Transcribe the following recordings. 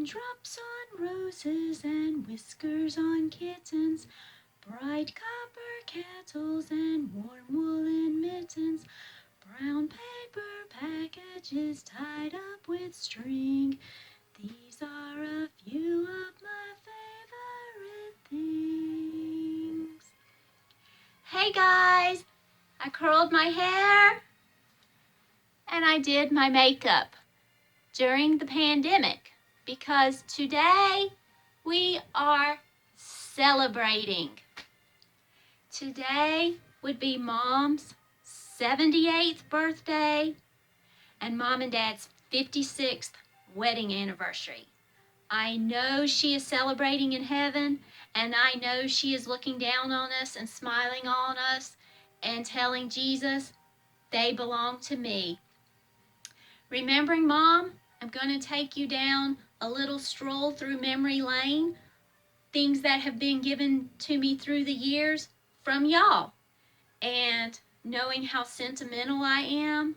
Raindrops on roses and whiskers on kittens, bright copper kettles and warm woolen mittens, brown paper packages tied up with string. These are a few of my favorite things. Hey guys, I curled my hair and I did my makeup during the pandemic because today we are celebrating. Today would be Mom's 78th birthday and Mom and Dad's 56th wedding anniversary. I know she is celebrating in heaven, and I know she is looking down on us and smiling on us and telling Jesus, they belong to me. Remembering Mom, I'm going to take you down a little stroll through memory lane, things that have been given to me through the years from y'all, and knowing how sentimental I am,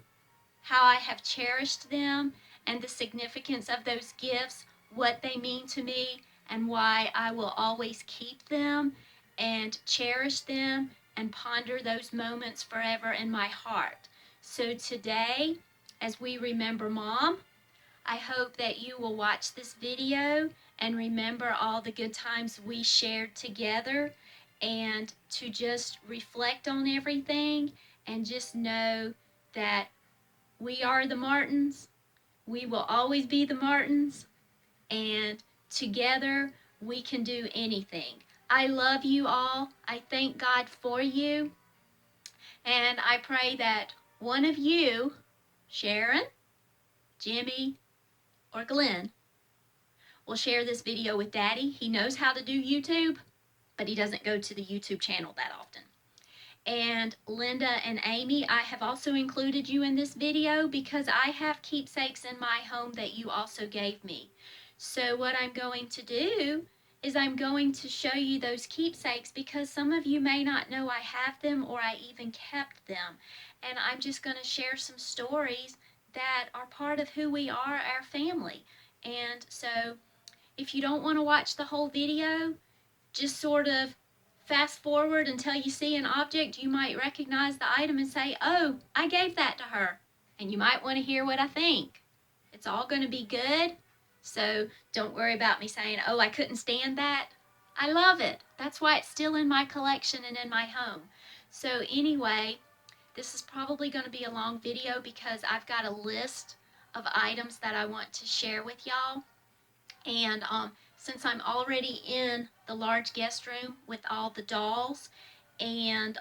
how I have cherished them, and the significance of those gifts, what they mean to me, and why I will always keep them and cherish them and ponder those moments forever in my heart. So today, as we remember Mom, I hope that you will watch this video and remember all the good times we shared together, and to just reflect on everything and just know that we are the Martins. We will always be the Martins, and together we can do anything. I love you all. I thank God for you, and I pray that one of you, Sharon, Jimmy, or Glenn, will share this video with Daddy. He knows how to do YouTube, but he doesn't go to the YouTube channel that often. And Linda and Amy, I have also included you in this video because I have keepsakes in my home that you also gave me. So what I'm going to do is I'm going to show you those keepsakes because some of you may not know I have them or I even kept them. And I'm just going to share some stories that are part of who we are, our family. And so if you don't want to watch the whole video, just sort of fast forward until you see an object you might recognize the item and say, oh, I gave that to her. And you might want to hear what I think. It's all going to be good. So don't worry about me saying, oh, I couldn't stand that. I love it. That's why it's still in my collection and in my home. So anyway, this is probably going to be a long video because I've got a list of items that I want to share with y'all. And since I'm already in the large guest room with all the dolls and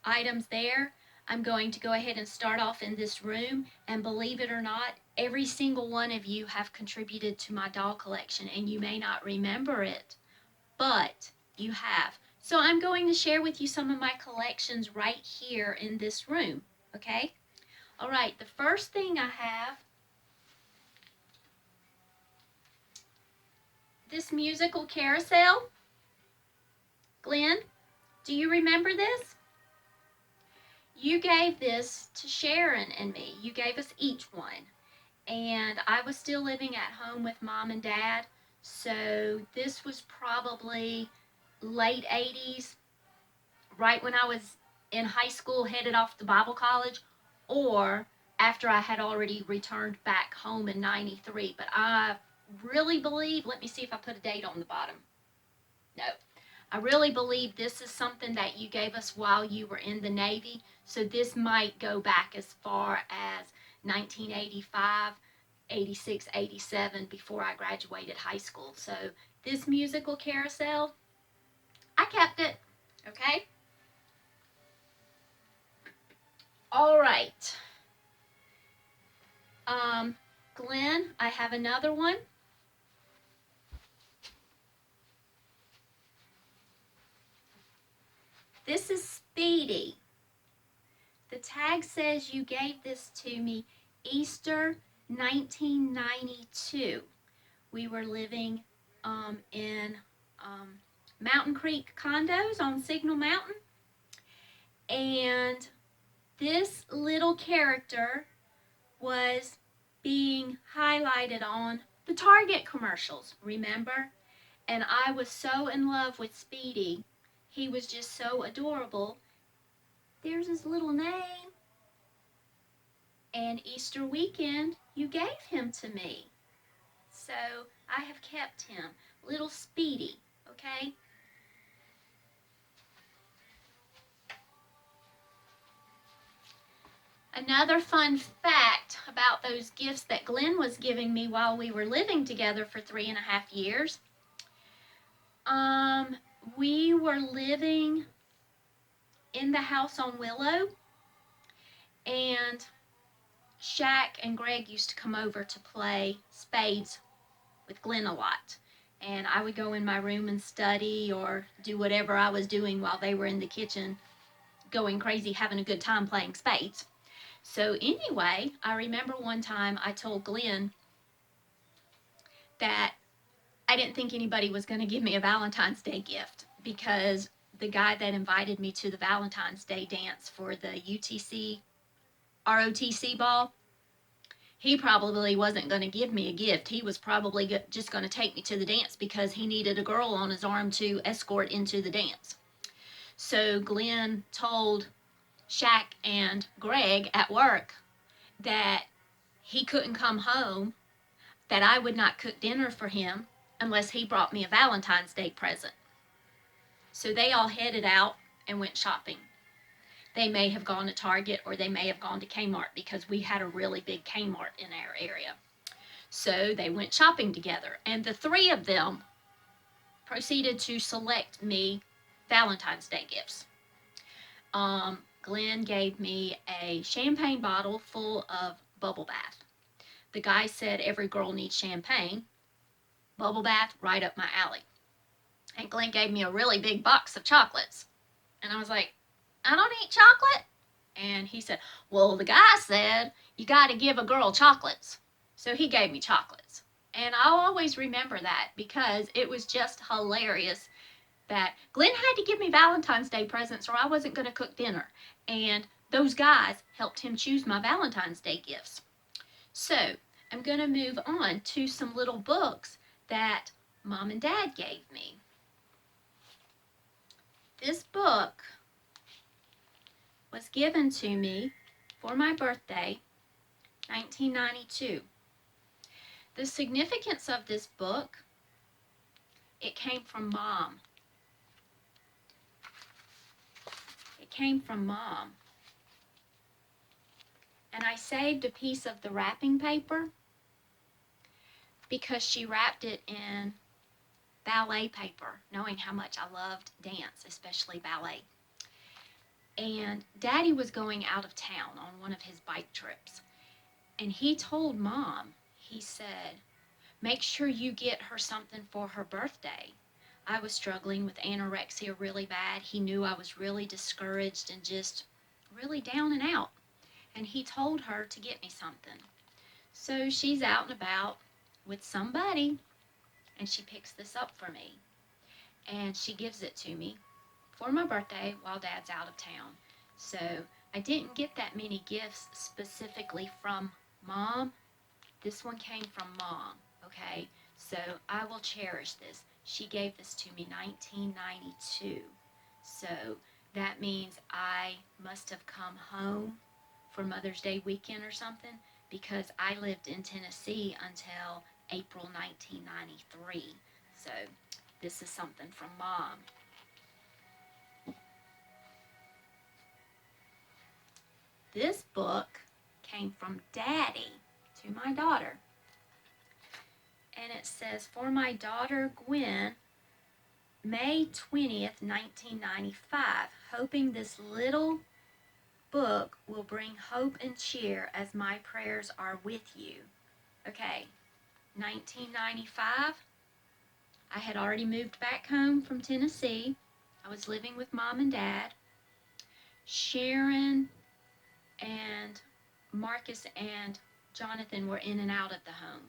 items there, I'm going to go ahead and start off in this room. And believe it or not, every single one of you have contributed to my doll collection, and you may not remember it, but you have. So I'm going to share with you some of my collections right here in this room, okay? All right, the first thing I have, this musical carousel. Glenn, do you remember this? You gave this to Sharon and me. You gave us each one. And I was still living at home with Mom and Dad. So this was probably late 80s, right when I was in high school, headed off to Bible college, or after I had already returned back home in 93. But I really believe, let me see if I put a date on the bottom. No. I really believe this is something that you gave us while you were in the Navy. So this might go back as far as 1985, 86, 87, before I graduated high school. So this musical carousel, I kept it, okay? All right. Glenn, I have another one. This is Speedy. The tag says you gave this to me Easter 1992. We were living in Mountain Creek condos on Signal Mountain. And this little character was being highlighted on the Target commercials, remember? And I was so in love with Speedy. He was just so adorable. There's his little name. And Easter weekend, you gave him to me. So I have kept him. Little Speedy, okay? Another fun fact about those gifts that Glenn was giving me while we were living together for 3.5 years. We were living in the house on Willow, and Shaq and Greg used to come over to play spades with Glenn a lot. And I would go in my room and study or do whatever I was doing while they were in the kitchen going crazy, having a good time playing spades. So anyway, I remember one time I told Glenn that I didn't think anybody was going to give me a Valentine's Day gift because the guy that invited me to the Valentine's Day dance for the ROTC ball, he probably wasn't going to give me a gift. He was probably just going to take me to the dance because he needed a girl on his arm to escort into the dance. So Glenn told Shaq and Greg at work that he couldn't come home, that I would not cook dinner for him unless he brought me a Valentine's Day present. So they all headed out and went shopping. They may have gone to Target or they may have gone to Kmart because we had a really big Kmart in our area. So they went shopping together, and the three of them proceeded to select me Valentine's Day gifts. Glenn gave me a champagne bottle full of bubble bath. The guy said every girl needs champagne. Bubble bath, right up my alley. And Glenn gave me a really big box of chocolates. And I was like, I don't eat chocolate. And he said, well, the guy said you got to give a girl chocolates. So he gave me chocolates. And I'll always remember that because it was just hilarious that Glenn had to give me Valentine's Day presents or I wasn't going to cook dinner. And those guys helped him choose my Valentine's Day gifts. So I'm going to move on to some little books that Mom and Dad gave me. This book was given to me for my birthday, 1992. The significance of this book, it came from Mom. It came from Mom. And I saved a piece of the wrapping paper because she wrapped it in ballet paper, knowing how much I loved dance, especially ballet. And Daddy was going out of town on one of his bike trips. And he told Mom, he said, make sure you get her something for her birthday. I was struggling with anorexia really bad. He knew I was really discouraged and just really down and out. And he told her to get me something. So she's out and about with somebody, and she picks this up for me. And she gives it to me for my birthday while Dad's out of town. So I didn't get that many gifts specifically from Mom. This one came from Mom, okay? So I will cherish this. She gave this to me 1992. So that means I must have come home for Mother's Day weekend or something because I lived in Tennessee until April 1993. So this is something from Mom. This book came from Daddy to my daughter. And it says, for my daughter Gwen, May 20th, 1995, hoping this little book will bring hope and cheer as my prayers are with you. Okay, 1995, I had already moved back home from Tennessee. I was living with Mom and Dad. Sharon and Marcus and Jonathan were in and out of the home.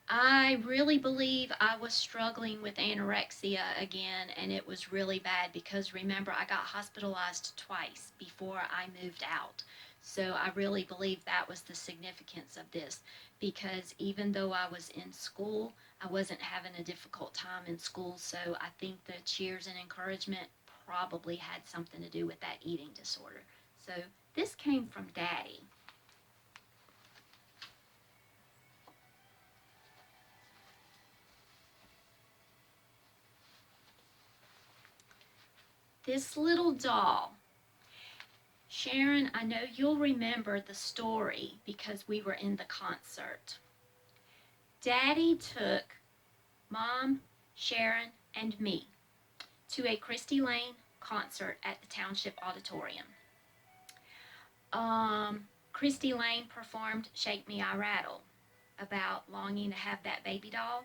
I really believe I was struggling with anorexia again, and it was really bad because remember, I got hospitalized twice before I moved out. So I really believe that was the significance of this, because even though I was in school, I wasn't having a difficult time in school. So I think the cheers and encouragement probably had something to do with that eating disorder. So this came from Daddy. This little doll. Sharon, I know you'll remember the story because we were in the concert. Daddy took Mom, Sharon, and me to a Christy Lane concert at the Township Auditorium. Christy Lane performed Shake Me, I Rattle about longing to have that baby doll.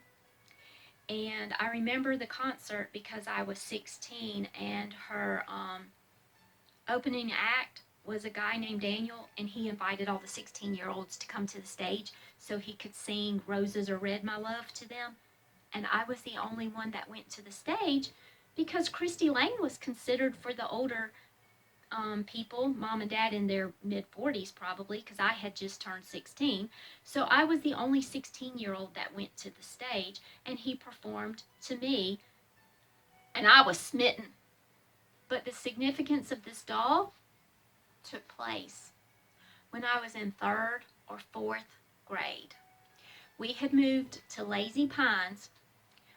And I remember the concert because I was 16, and her opening act was a guy named Daniel, and he invited all the 16-year-olds to come to the stage so he could sing Roses Are Red, My Love to them. And I was the only one that went to the stage because Christy Lane was considered for the older people, Mom and Dad in their mid-40s probably, because I had just turned 16. So I was the only 16-year-old that went to the stage, and he performed to me, and I was smitten. But the significance of this doll took place when I was in 3rd or 4th grade. We had moved to Lazy Pines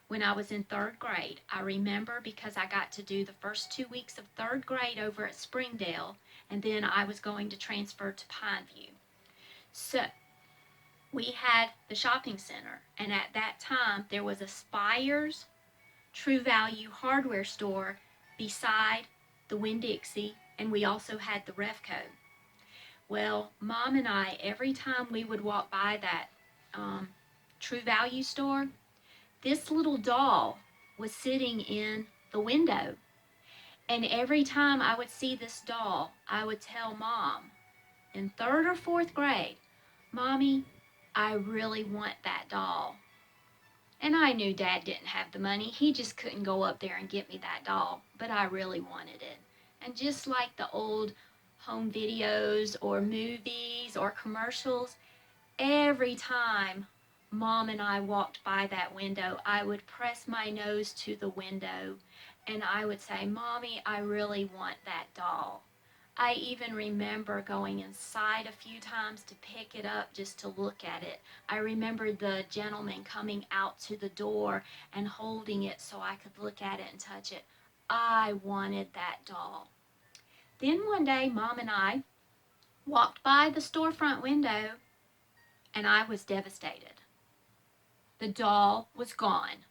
when I was in 3rd grade. I remember because I got to do the first 2 weeks of 3rd grade over at Springdale, and then I was going to transfer to Pineview. So we had the shopping center, and at that time there was a Spires True Value hardware store beside the Winn-Dixie, and we also had the Revco. Well, Mom and I, every time we would walk by that True Value store, this little doll was sitting in the window. And every time I would see this doll, I would tell Mom in 3rd or 4th grade, Mommy, I really want that doll. And I knew Dad didn't have the money. He just couldn't go up there and get me that doll. But I really wanted it. And just like the old home videos or movies or commercials, every time Mom and I walked by that window, I would press my nose to the window and I would say, Mommy, I really want that doll. I even remember going inside a few times to pick it up just to look at it. I remember the gentleman coming out to the door and holding it so I could look at it and touch it. I wanted that doll. Then one day, Mom and I walked by the storefront window and I was devastated. The doll was gone.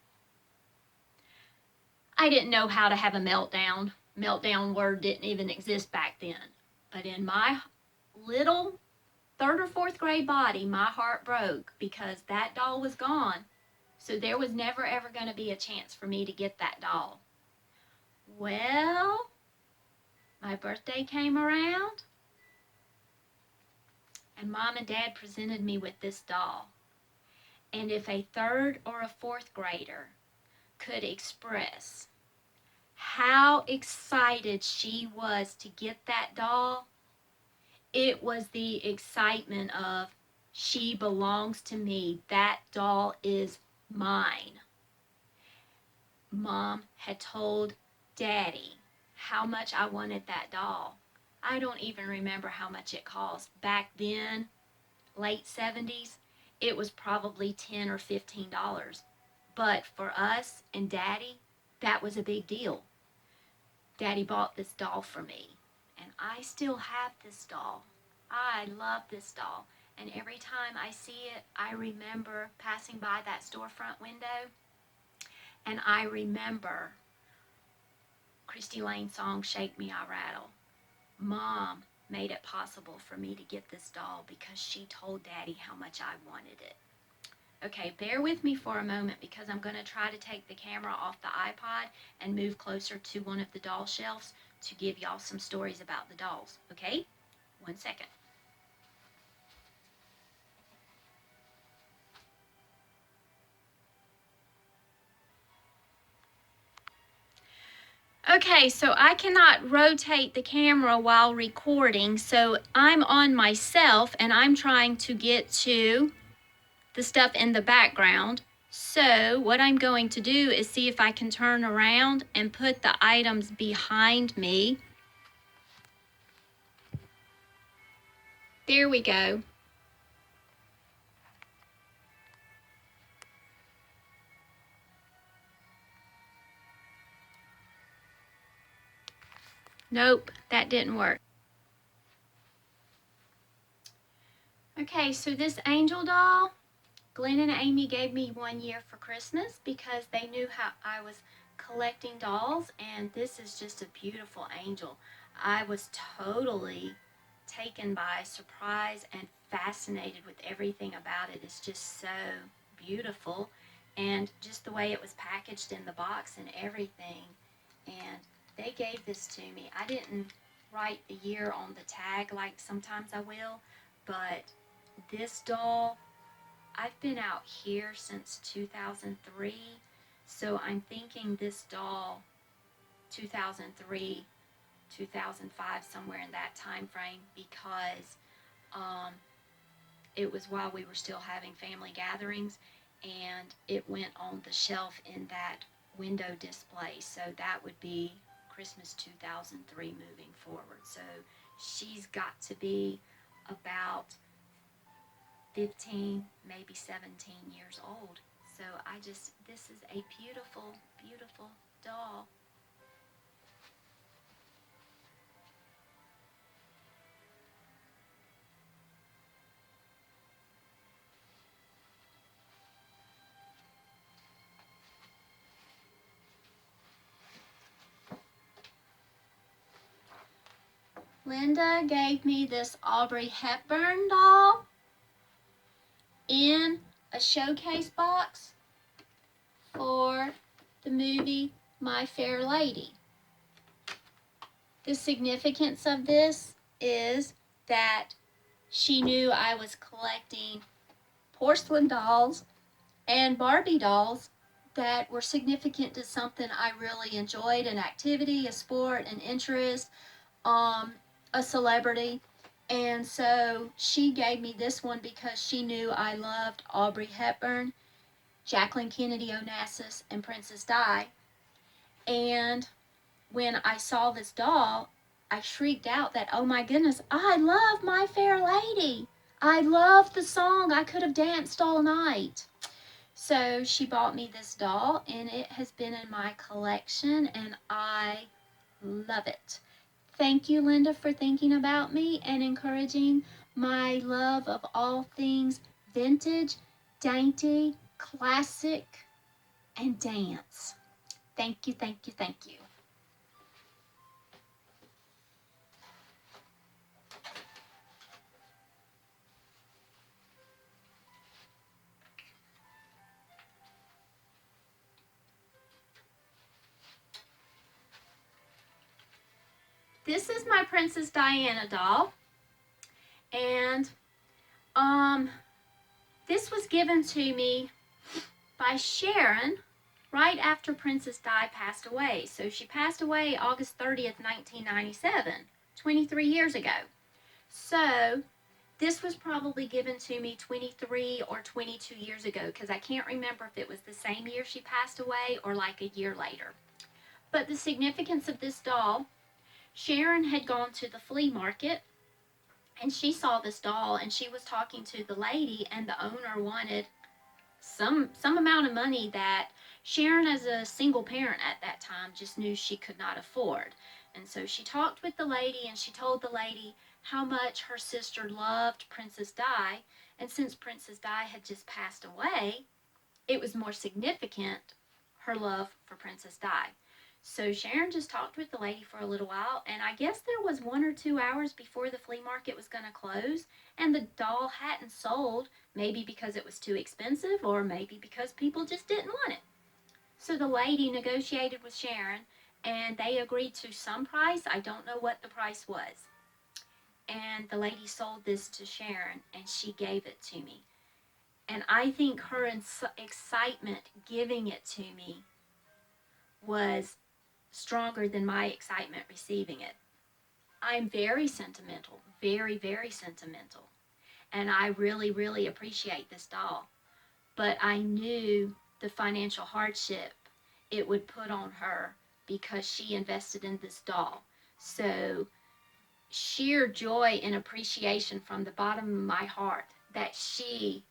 I didn't know how to have a meltdown. Meltdown word didn't even exist back then. But in my little 3rd or 4th grade body, my heart broke because that doll was gone. So there was never ever going to be a chance for me to get that doll. Well, my birthday came around and Mom and Dad presented me with this doll. And if a 3rd or a 4th grader could express how excited she was to get that doll, it was the excitement of, she belongs to me. That doll is mine. Mom had told Daddy how much I wanted that doll. I don't even remember how much it cost. Back then, late 70s, it was probably $10 or $15. But for us and Daddy, that was a big deal. Daddy bought this doll for me, and I still have this doll. I love this doll, and every time I see it, I remember passing by that storefront window, and I remember Christy Lane's song, Shake Me, I Rattle. Mom made it possible for me to get this doll because she told Daddy how much I wanted it. Okay, bear with me for a moment because I'm going to try to take the camera off the iPod and move closer to one of the doll shelves to give y'all some stories about the dolls, okay? 1 second. Okay, so I cannot rotate the camera while recording, so I'm on myself and I'm trying to get to the stuff in the background. So what I'm going to do is see if I can turn around and put the items behind me. There we go. Nope, that didn't work. Okay, so this angel doll, Glenn and Amy gave me 1 year for Christmas because they knew how I was collecting dolls, and this is just a beautiful angel. I was totally taken by surprise and fascinated with everything about it. It's just so beautiful, and just the way it was packaged in the box and everything. And they gave this to me. I didn't write the year on the tag like sometimes I will, but this doll, I've been out here since 2003, so I'm thinking this doll, 2003, 2005, somewhere in that time frame, because it was while we were still having family gatherings, and it went on the shelf in that window display, so that would be Christmas 2003 moving forward. So she's got to be about 15, maybe 17 years old. So this is a beautiful, beautiful doll. Linda gave me this Audrey Hepburn doll in a showcase box for the movie My Fair Lady. The significance of this is that she knew I was collecting porcelain dolls and Barbie dolls that were significant to something I really enjoyed, an activity, a sport, an interest, a celebrity. And so she gave me this one because she knew I loved Audrey Hepburn, Jacqueline Kennedy Onassis, and Princess Di. And when I saw this doll, I shrieked out that, oh my goodness, I love My Fair Lady. I love the song. I could have danced all night. So she bought me this doll, and it has been in my collection, and I love it. Thank you, Linda, for thinking about me and encouraging my love of all things vintage, dainty, classic, and dance. Thank you, thank you, thank you. This is my Princess Diana doll, and this was given to me by Sharon right after Princess Di passed away. So she passed away August 30th, 1997, 23 years ago. So this was probably given to me 23 or 22 years ago, because I can't remember if it was the same year she passed away or like a year later. But the significance of this doll, Sharon had gone to the flea market and she saw this doll, and she was talking to the lady, and the owner wanted some amount of money that Sharon, as a single parent at that time, just knew she could not afford. And so she talked with the lady, and she told the lady how much her sister loved Princess Di, and since Princess Di had just passed away, it was more significant, her love for Princess Di. So Sharon just talked with the lady for a little while, and I guess there was 1 or 2 hours before the flea market was going to close, and the doll hadn't sold, maybe because it was too expensive, or maybe because people just didn't want it. So the lady negotiated with Sharon, and they agreed to some price. I don't know what the price was. And the lady sold this to Sharon, and she gave it to me. And I think her excitement giving it to me was stronger than my excitement receiving it. I'm very sentimental, very, very sentimental. And I really, really appreciate this doll. But I knew the financial hardship it would put on her because she invested in this doll. So sheer joy and appreciation from the bottom of my heart that she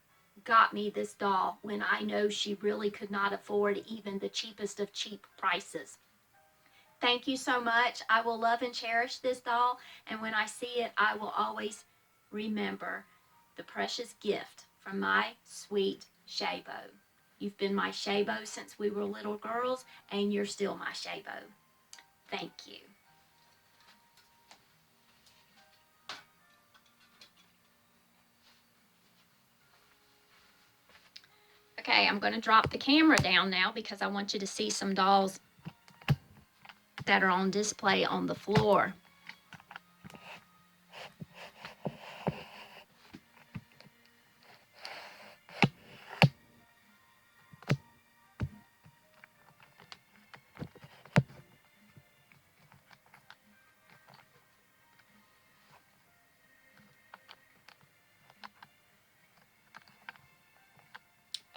got me this doll when I know she really could not afford even the cheapest of cheap prices. Thank you so much. I will love and cherish this doll, and when I see it, I will always remember the precious gift from my sweet Shabo. You've been my Shabo since we were little girls, and you're still my Shabo. Thank you. Okay, I'm going to drop the camera down now because I want you to see some dolls that are on display on the floor.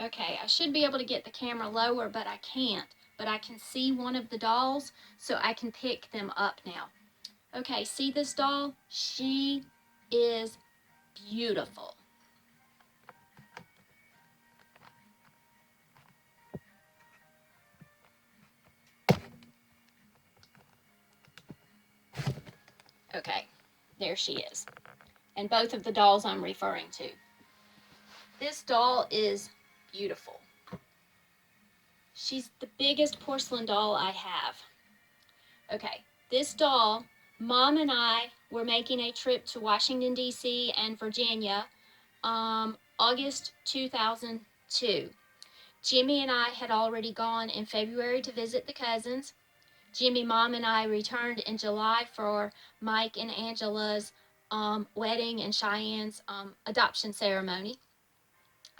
Okay, I should be able to get the camera lower, but I can't. But I can see one of the dolls, so I can pick them up now. Okay, see this doll? She is beautiful. Okay, there she is. And both of the dolls I'm referring to. This doll is beautiful. She's the biggest porcelain doll I have. Okay, this doll, Mom and I were making a trip to Washington, D.C. and Virginia, August 2002. Jimmy and I had already gone in February to visit the cousins. Jimmy, Mom, and I returned in July for Mike and Angela's wedding and Cheyenne's adoption ceremony.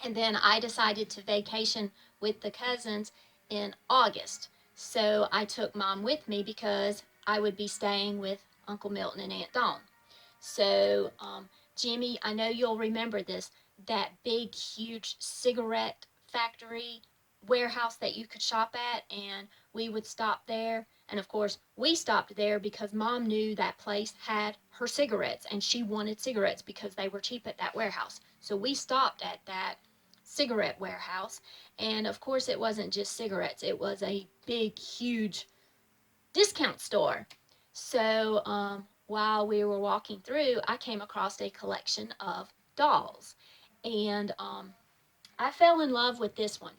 And then I decided to vacation with the cousins in August. So I took Mom with me because I would be staying with Uncle Milton and Aunt Dawn. So Jimmy, I know you'll remember this, that big, huge cigarette factory warehouse that you could shop at, and we would stop there. And of course, we stopped there because Mom knew that place had her cigarettes, and she wanted cigarettes because they were cheap at that warehouse. So we stopped at that cigarette warehouse, and of course, it wasn't just cigarettes, it was a big, huge discount store. So while we were walking through, I came across a collection of dolls, and I fell in love with this one.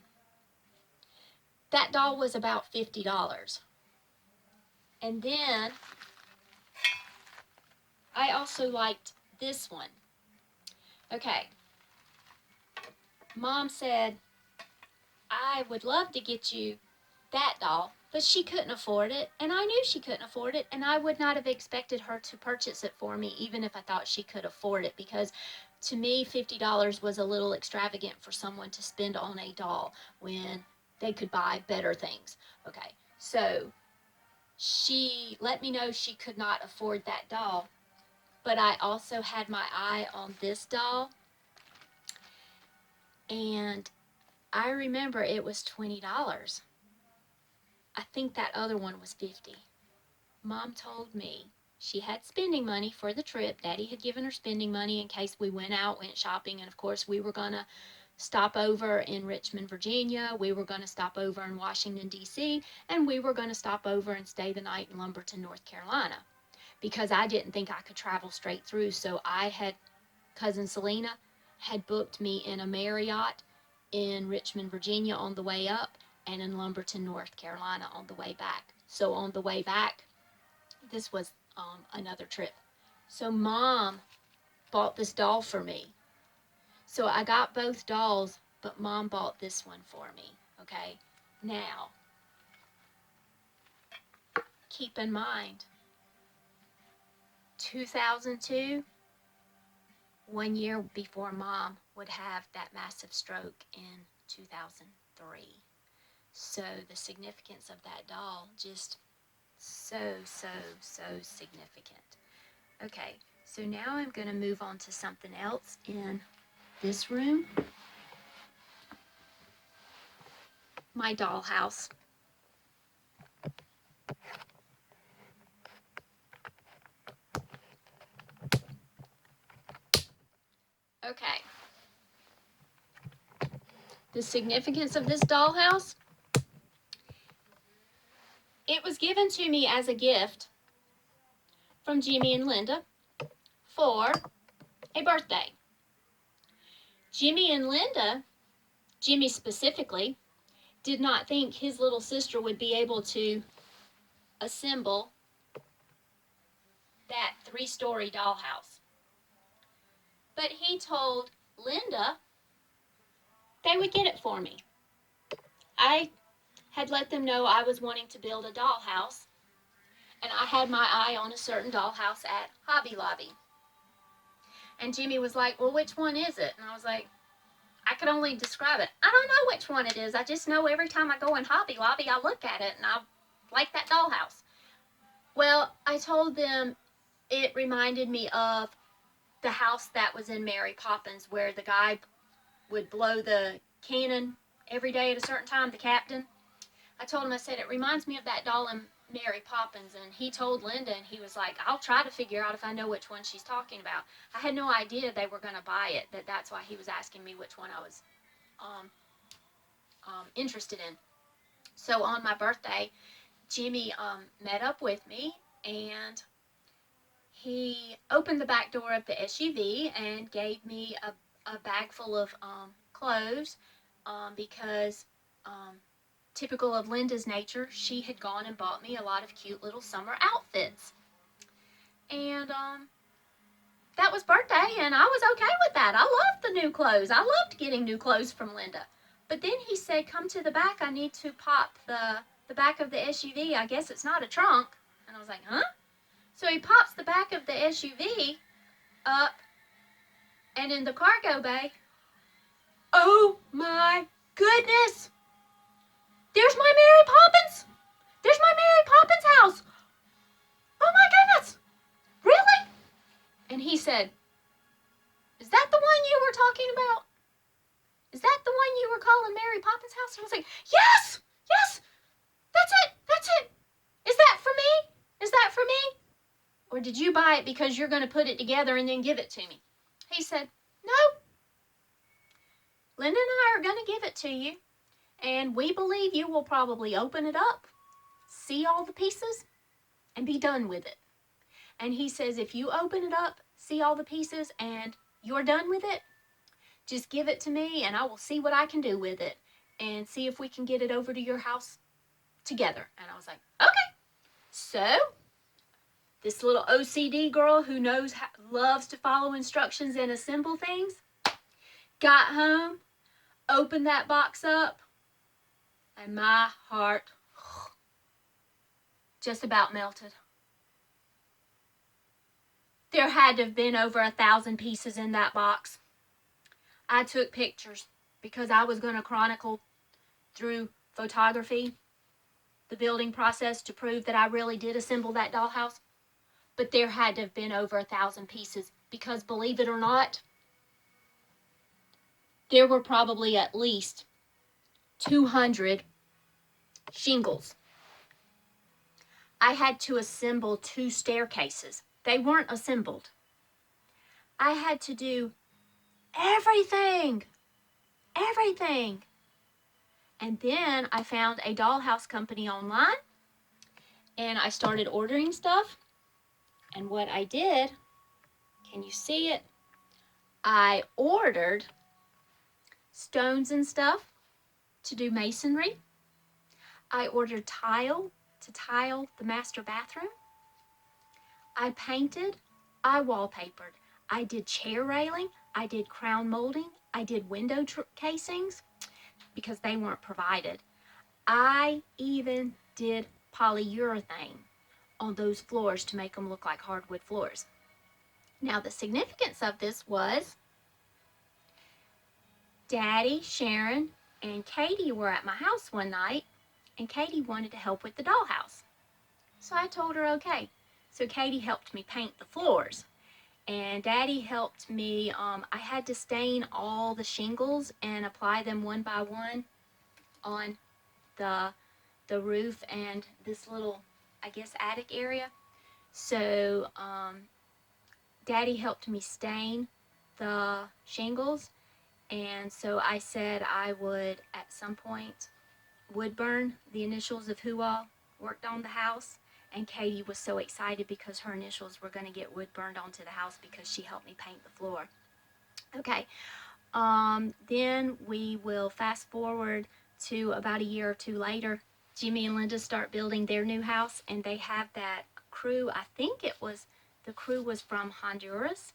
That doll was about $50. And then I also liked this one. Okay, Mom said, I would love to get you that doll, but she couldn't afford it, and I knew she couldn't afford it, and I would not have expected her to purchase it for me, even if I thought she could afford it, because to me, $50 was a little extravagant for someone to spend on a doll when they could buy better things. Okay, so she let me know she could not afford that doll, but I also had my eye on this doll, and I remember it was $20. I think that other one was $50. Mom told me she had spending money for the trip. Daddy had given her spending money in case we went out, went shopping, and of course we were going to stop over in Richmond, Virginia. We were going to stop over in Washington, D.C., and we were going to stop over and stay the night in Lumberton, North Carolina, because I didn't think I could travel straight through. So cousin Selena had booked me in a Marriott in Richmond, Virginia on the way up, and in Lumberton, North Carolina on the way back. So on the way back, this was another trip. So Mom bought this doll for me. So I got both dolls, but Mom bought this one for me. Okay, now keep in mind, 2002, 1 year before Mom would have that massive stroke in 2003. So the significance of that doll just So, so, so significant. Okay, so now I'm going to move on to something else in this room. My dollhouse. Okay. The significance of this dollhouse. It was given to me as a gift from Jimmy and Linda for a birthday. Jimmy and Linda, Jimmy specifically, did not think his little sister would be able to assemble that 3-story dollhouse. But he told Linda they would get it for me. I had let them know I was wanting to build a dollhouse, and I had my eye on a certain dollhouse at Hobby Lobby. And Jimmy was like, well, which one is it? And I was like, I could only describe it. I don't know which one it is. I just know every time I go in Hobby Lobby, I look at it and I like that dollhouse. Well, I told them it reminded me of the house that was in Mary Poppins, where the guy would blow the cannon every day at a certain time, the captain. I told him, I said, it reminds me of that doll in Mary Poppins. And he told Linda, and he was like, I'll try to figure out if I know which one she's talking about. I had no idea they were going to buy it. That's why he was asking me which one I was interested in. So on my birthday, Jimmy met up with me, and he opened the back door of the SUV and gave me a bag full of clothes because typical of Linda's nature, she had gone and bought me a lot of cute little summer outfits. And that was birthday, and I was okay with that. I loved the new clothes. I loved getting new clothes from Linda. But then he said, come to the back. I need to pop the back of the SUV. I guess it's not a trunk. And I was like, huh? So he pops the back of the SUV up, and in the cargo bay, oh my goodness! There's my Mary Poppins! There's my Mary Poppins house! Oh my goodness! Really? And he said, is that the one you were talking about? Is that the one you were calling Mary Poppins house? And I was like, yes! Yes! That's it! That's it! Is that for me? Is that for me? Or did you buy it because you're going to put it together and then give it to me? He said, no. Linda and I are going to give it to you, and we believe you will probably open it up, see all the pieces, and be done with it. And he says, if you open it up, see all the pieces, and you're done with it, just give it to me, and I will see what I can do with it, and see if we can get it over to your house together. And I was like, okay. So this little OCD girl who loves to follow instructions and assemble things, got home, opened that box up, and my heart just about melted. There had to have been over 1,000 pieces in that box. I took pictures because I was going to chronicle through photography the building process to prove that I really did assemble that dollhouse. But there had to have been over 1,000 pieces because, believe it or not, there were probably at least 200 shingles. I had to assemble 2 staircases. They weren't assembled. I had to do everything. And then I found a dollhouse company online, and I started ordering stuff. And what I did, can you see it? I ordered stones and stuff to do masonry. I ordered tile to tile the master bathroom. I painted, I wallpapered. I did chair railing, I did crown molding, I did window casings because they weren't provided. I even did polyurethane on those floors to make them look like hardwood floors. Now, the significance of this was Daddy, Sharon, and Katie were at my house one night, and Katie wanted to help with the dollhouse. So I told her okay. So Katie helped me paint the floors. And Daddy helped me. I had to stain all the shingles and apply them one by one on the roof and this little, I guess, attic area. So Daddy helped me stain the shingles, and so I said I would at some point wood burn the initials of who all worked on the house. And Katie was so excited because her initials were going to get wood burned onto the house because she helped me paint the floor. Okay, then we will fast forward to about a year or two later. Jimmy and Linda start building their new house, and they have that crew. I think the crew was from Honduras.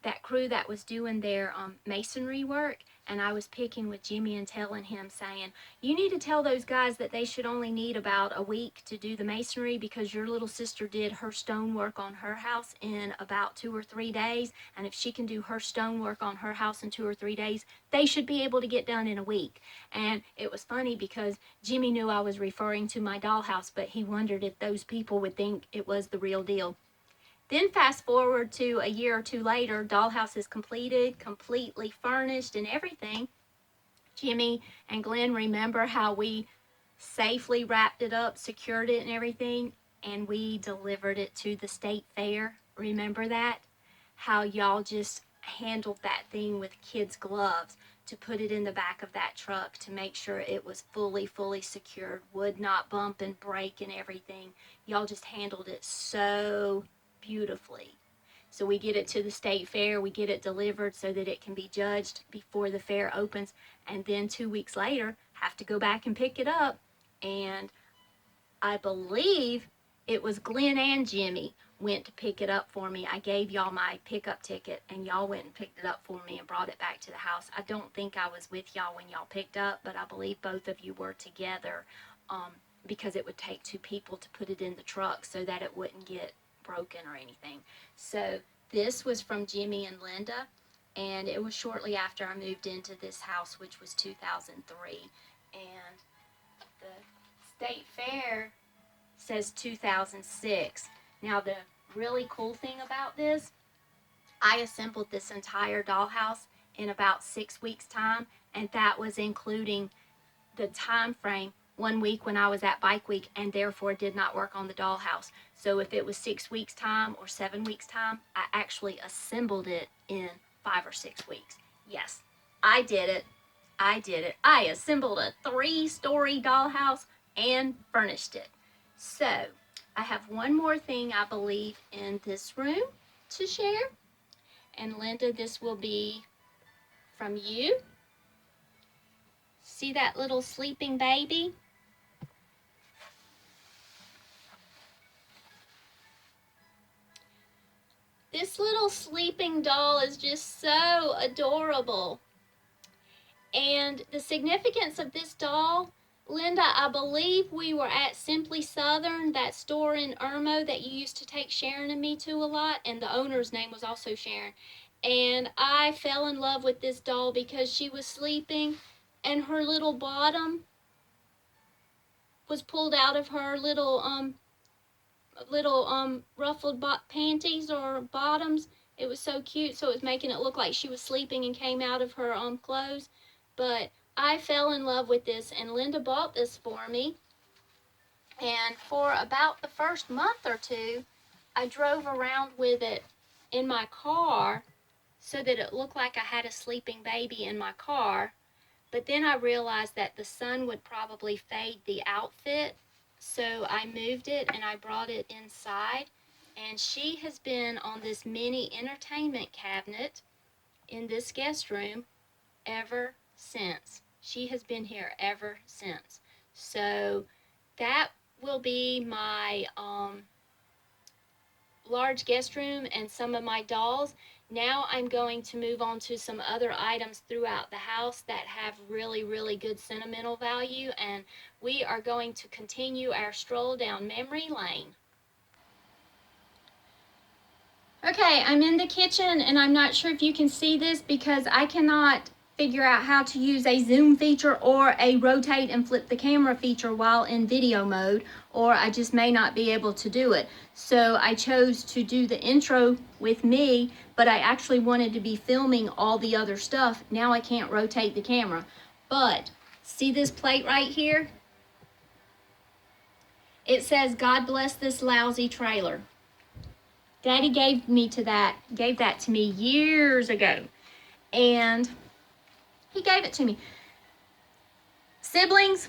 That crew that was doing their masonry work, and I was picking with Jimmy and telling him, saying, you need to tell those guys that they should only need about a week to do the masonry because your little sister did her stonework on her house in about 2 or 3 days, and if she can do her stonework on her house in 2 or 3 days, they should be able to get done in a week. And it was funny because Jimmy knew I was referring to my dollhouse, but he wondered if those people would think it was the real deal. Then fast forward to a year or two later, dollhouse is completed, completely furnished and everything. Jimmy and Glenn remember how we safely wrapped it up, secured it and everything, and we delivered it to the state fair. Remember that? How y'all just handled that thing with kids' gloves to put it in the back of that truck to make sure it was fully secured, would not bump and break and everything. Y'all just handled it so beautifully. So we get it to the state fair, we get it delivered so that it can be judged before the fair opens, and then 2 weeks later have to go back and pick it up. And I believe it was Glenn and Jimmy went to pick it up for me. I gave y'all my pickup ticket and y'all went and picked it up for me and brought it back to the house. I don't think I was with y'all when y'all picked up, but I believe both of you were together because it would take 2 people to put it in the truck so that it wouldn't get broken or anything. So this was from Jimmy and Linda, and it was shortly after I moved into this house, which was 2003. And the state fair says 2006. Now the really cool thing about this, I assembled this entire dollhouse in about 6 weeks time, and that was including the time frame 1 week when I was at Bike Week and therefore did not work on the dollhouse. So if it was 6 weeks time or 7 weeks time, I actually assembled it in 5 or 6 weeks. Yes, I did it. I assembled a 3-story dollhouse and furnished it. So I have one more thing, I believe, in this room to share. And Linda, this will be from you. See that little sleeping baby? This little sleeping doll is just so adorable. And the significance of this doll, Linda, I believe we were at Simply Southern, that store in Irmo that you used to take Sharon and me to a lot, and the owner's name was also Sharon. And I fell in love with this doll because she was sleeping and her little bottom was pulled out of her little ruffled panties or bottoms. It was so cute, so it was making it look like she was sleeping and came out of her clothes. But I fell in love with this, and Linda bought this for me. And for about the first month or two, I drove around with it in my car so that it looked like I had a sleeping baby in my car. But then I realized that the sun would probably fade the outfit, so I moved it and I brought it inside. And she has been on this mini entertainment cabinet in this guest room ever since. She has been here ever since. So that will be my large guest room and some of my dolls. Now I'm going to move on to some other items throughout the house that have really good sentimental value, and we are going to continue our stroll down memory lane. Okay, I'm in the kitchen and I'm not sure if you can see this because I cannot figure out how to use a zoom feature or a rotate and flip the camera feature while in video mode, or I just may not be able to do it. So I chose to do the intro with me, but I actually wanted to be filming all the other stuff. Now I can't rotate the camera. But see this plate right here? It says, "God bless this lousy trailer." Daddy gave that to me years ago. And he gave it to me. Siblings,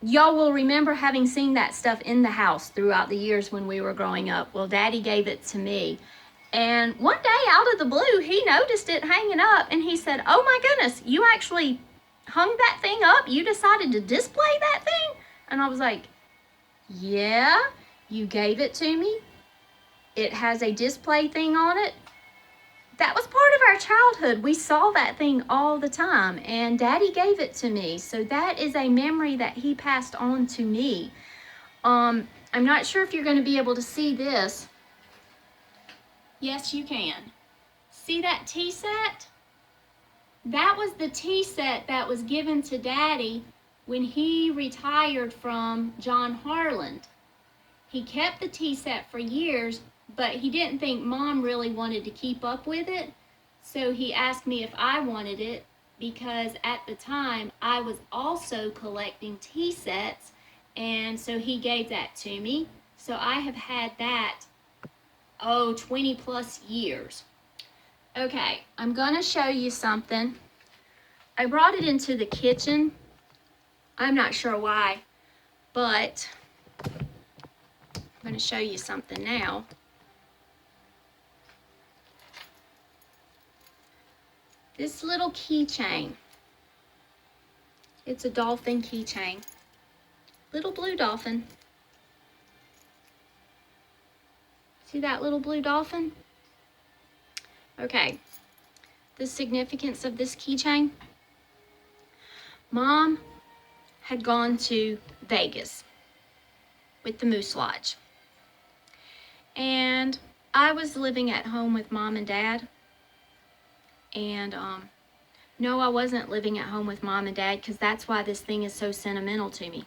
y'all will remember having seen that stuff in the house throughout the years when we were growing up. Well, Daddy gave it to me. And one day, out of the blue, he noticed it hanging up, and he said, "Oh my goodness, you actually hung that thing up? You decided to display that thing?" And I was like, "Yeah, you gave it to me. It has a display thing on it." That was part of our childhood. We saw that thing all the time, and Daddy gave it to me. So that is a memory that he passed on to me. I'm not sure if you're going to be able to see this. Yes, you can. See that tea set? That was the tea set that was given to Daddy when he retired from John Harland. He kept the tea set for years, but he didn't think Mom really wanted to keep up with it. So he asked me if I wanted it, because at the time I was also collecting tea sets, and so he gave that to me. So I have had that, 20 plus years. Okay, I'm gonna show you something. I brought it into the kitchen. I'm not sure why, but I'm gonna show you something now. This little keychain. It's a dolphin keychain. Little blue dolphin. See that little blue dolphin? Okay. The significance of this keychain. Mom had gone to Vegas with the Moose Lodge. And I was living at home with Mom and Dad. And no, I wasn't living at home with Mom and Dad, because that's why this thing is so sentimental to me.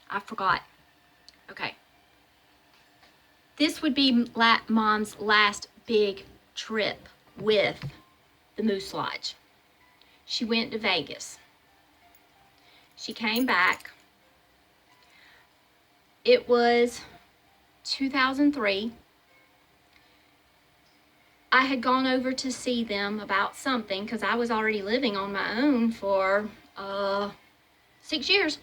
I forgot. Okay. This would be Mom's last big trip with the Moose Lodge. She went to Vegas. She came back. It was 2003. I had gone over to see them about something, because I was already living on my own for 6 years.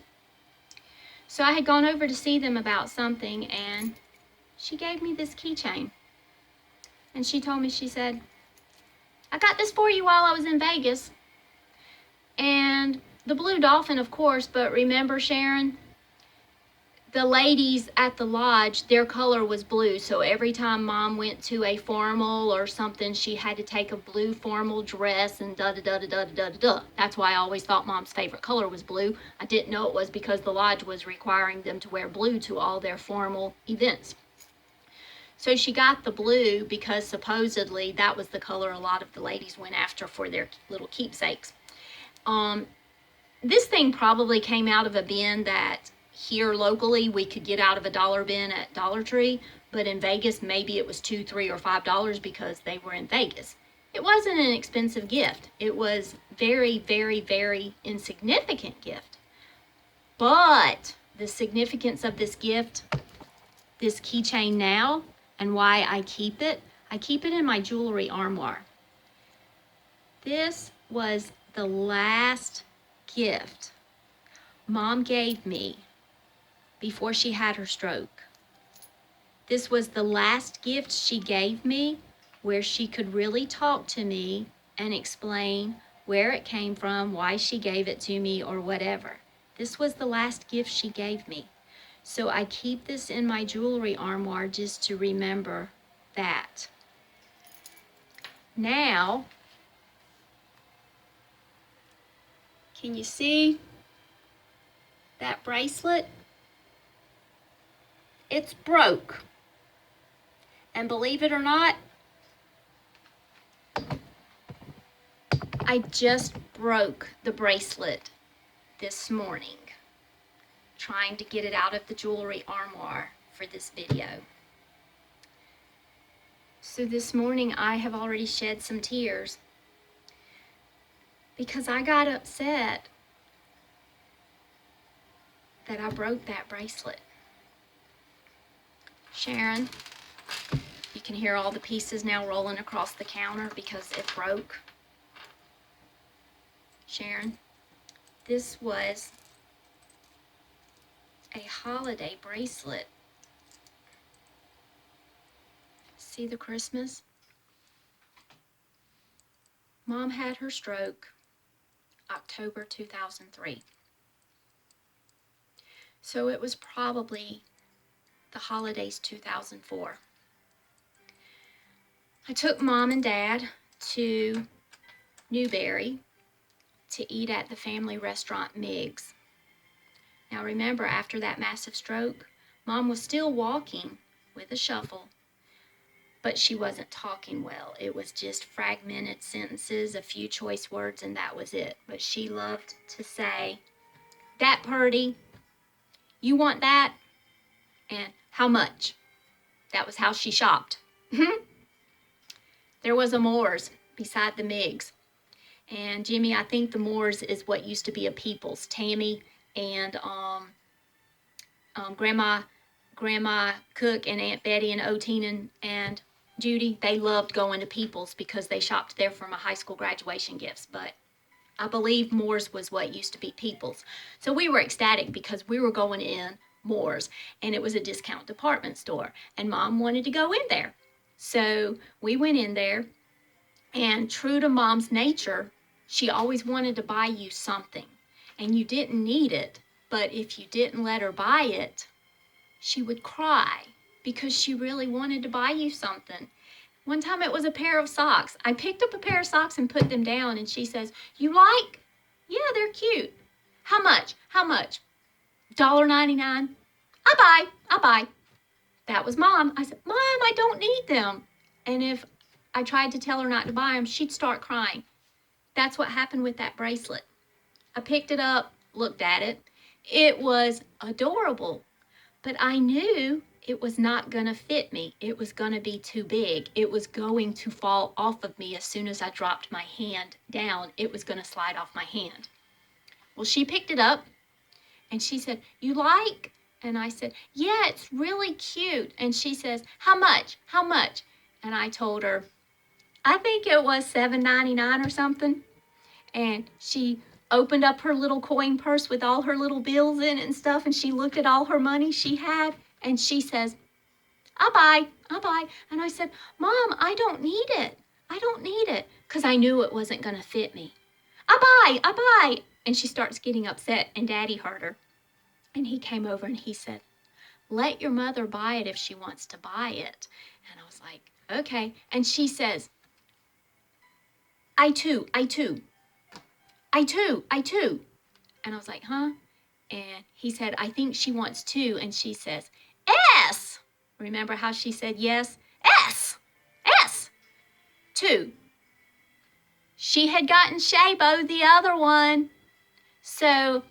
So I had gone over to see them about something, and she gave me this keychain. And she told me, she said, "I got this for you while I was in Vegas." And the blue dolphin, of course, but remember, Sharon, the ladies at the lodge, their color was blue. So every time Mom went to a formal or something, she had to take a blue formal dress and da-da-da-da-da-da-da-da. That's why I always thought Mom's favorite color was blue. I didn't know it was because the lodge was requiring them to wear blue to all their formal events. So she got the blue because supposedly that was the color a lot of the ladies went after for their little keepsakes. This thing probably came out of a bin that here locally we could get out of a dollar bin at Dollar Tree, but in Vegas maybe it was $2, $3, or $5 because they were in Vegas. It wasn't an expensive gift. It was very, very, very insignificant gift. But the significance of this gift, this keychain now, and why I keep it in my jewelry armoire. This was the last gift Mom gave me before she had her stroke. This was the last gift she gave me where she could really talk to me and explain where it came from, why she gave it to me, or whatever. This was the last gift she gave me. So I keep this in my jewelry armoire just to remember that. Now, can you see that bracelet? It's broke. And believe it or not, I just broke the bracelet this morning, trying to get it out of the jewelry armoire for this video. So this morning I have already shed some tears because I got upset that I broke that bracelet. Sharon, you can hear all the pieces now rolling across the counter because it broke. Sharon, this was a holiday bracelet. See the Christmas? Mom had her stroke October 2003. So it was probably the holidays 2004. I took Mom and Dad to Newberry to eat at the family restaurant Miggs. Now remember, after that massive stroke, Mom was still walking with a shuffle, but she wasn't talking well. It was just fragmented sentences, a few choice words, and that was it. But she loved to say, "That Purdy, you want that? And how much?" That was how she shopped. There was a Moore's beside the Miggs. And Jimmy, I think the Moore's is what used to be a People's. Tammy and Grandma Cook and Aunt Betty and Otine and Judy, they loved going to People's because they shopped there for my high school graduation gifts. But I believe Moore's was what used to be People's. So we were ecstatic because we were going in Moore's, and it was a discount department store, and Mom wanted to go in there. So we went in there, and true to Mom's nature, she always wanted to buy you something, and you didn't need it, but if you didn't let her buy it, she would cry because she really wanted to buy you something. One time it was a pair of socks. I picked up a pair of socks and put them down, and she says, "You like?" "Yeah, they're cute." "How much?" "How much?" $1.99. I buy. That was Mom. I said, "Mom, I don't need them." And if I tried to tell her not to buy them, she'd start crying. That's what happened with that bracelet. I picked it up, looked at it. It was adorable, but I knew it was not going to fit me. It was going to be too big. It was going to fall off of me as soon as I dropped my hand down. It was going to slide off my hand. Well, she picked it up, and she said, "You like?" And I said, "Yeah, it's really cute." And she says, "How much? How much?" And I told her, I think it was $7.99 or something. And she opened up her little coin purse with all her little bills in it and stuff, and she looked at all her money she had, and she says, I buy. And I said, "Mom, I don't need it. I don't need it." Because I knew it wasn't going to fit me. I buy. And she starts getting upset, and Daddy heard her. And he came over and he said, "Let your mother buy it if she wants to buy it." And I was like, okay. And she says, I too. And I was like, huh? And he said, "I think she wants two." And she says, S. Remember how she said yes? S. Two. She had gotten Shabo the other one. So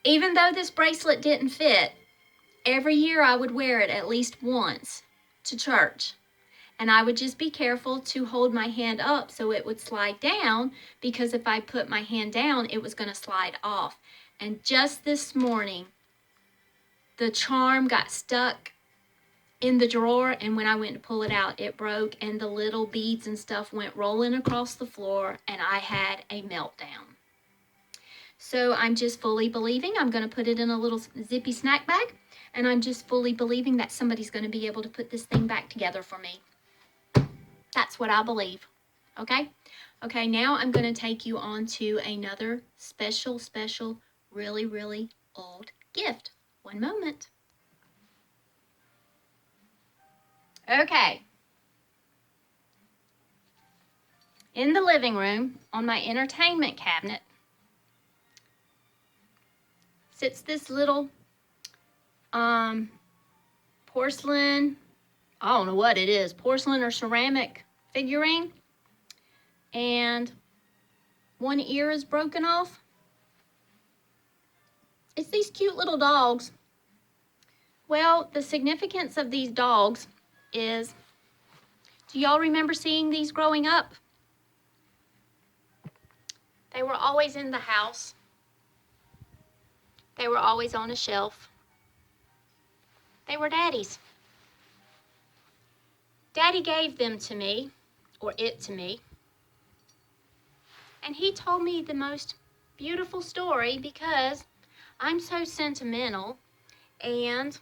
even though this bracelet didn't fit, every year I would wear it at least once to church. And I would just be careful to hold my hand up so it would slide down, because if I put my hand down, it was going to slide off. And just this morning, the charm got stuck in the drawer, and when I went to pull it out, it broke, and the little beads and stuff went rolling across the floor, and I had a meltdown. So I'm just fully believing I'm going to put it in a little zippy snack bag, and I'm just fully believing that somebody's going to be able to put this thing back together for me. That's what I believe. Okay, now I'm going to take you on to another special, really old gift. One moment. Okay. In the living room, on my entertainment cabinet, sits this little porcelain, I don't know what it is, porcelain or ceramic figurine. And one ear is broken off. It's these cute little dogs. Well, the significance of these dogs is, do y'all remember seeing these growing up? They were always in the house. They were always on a shelf. They were Daddy's. Daddy gave them to me, or it to me, and he told me the most beautiful story because I'm so sentimental, and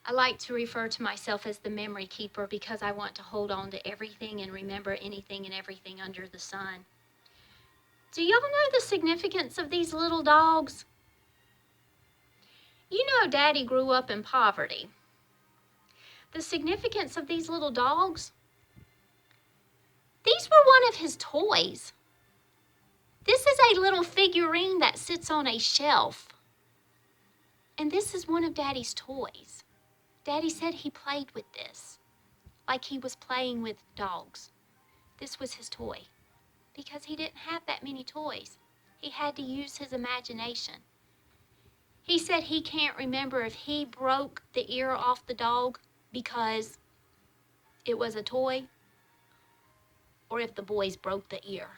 I like to refer to myself as the memory keeper because I want to hold on to everything and remember anything and everything under the sun. Do y'all know the significance of these little dogs? You know Daddy grew up in poverty. The significance of these little dogs? These were one of his toys. This is a little figurine that sits on a shelf. And this is one of Daddy's toys. Daddy said he played with this, like he was playing with dogs. This was his toy, because he didn't have that many toys. He had to use his imagination. He said he can't remember if he broke the ear off the dog because it was a toy, or if the boys broke the ear.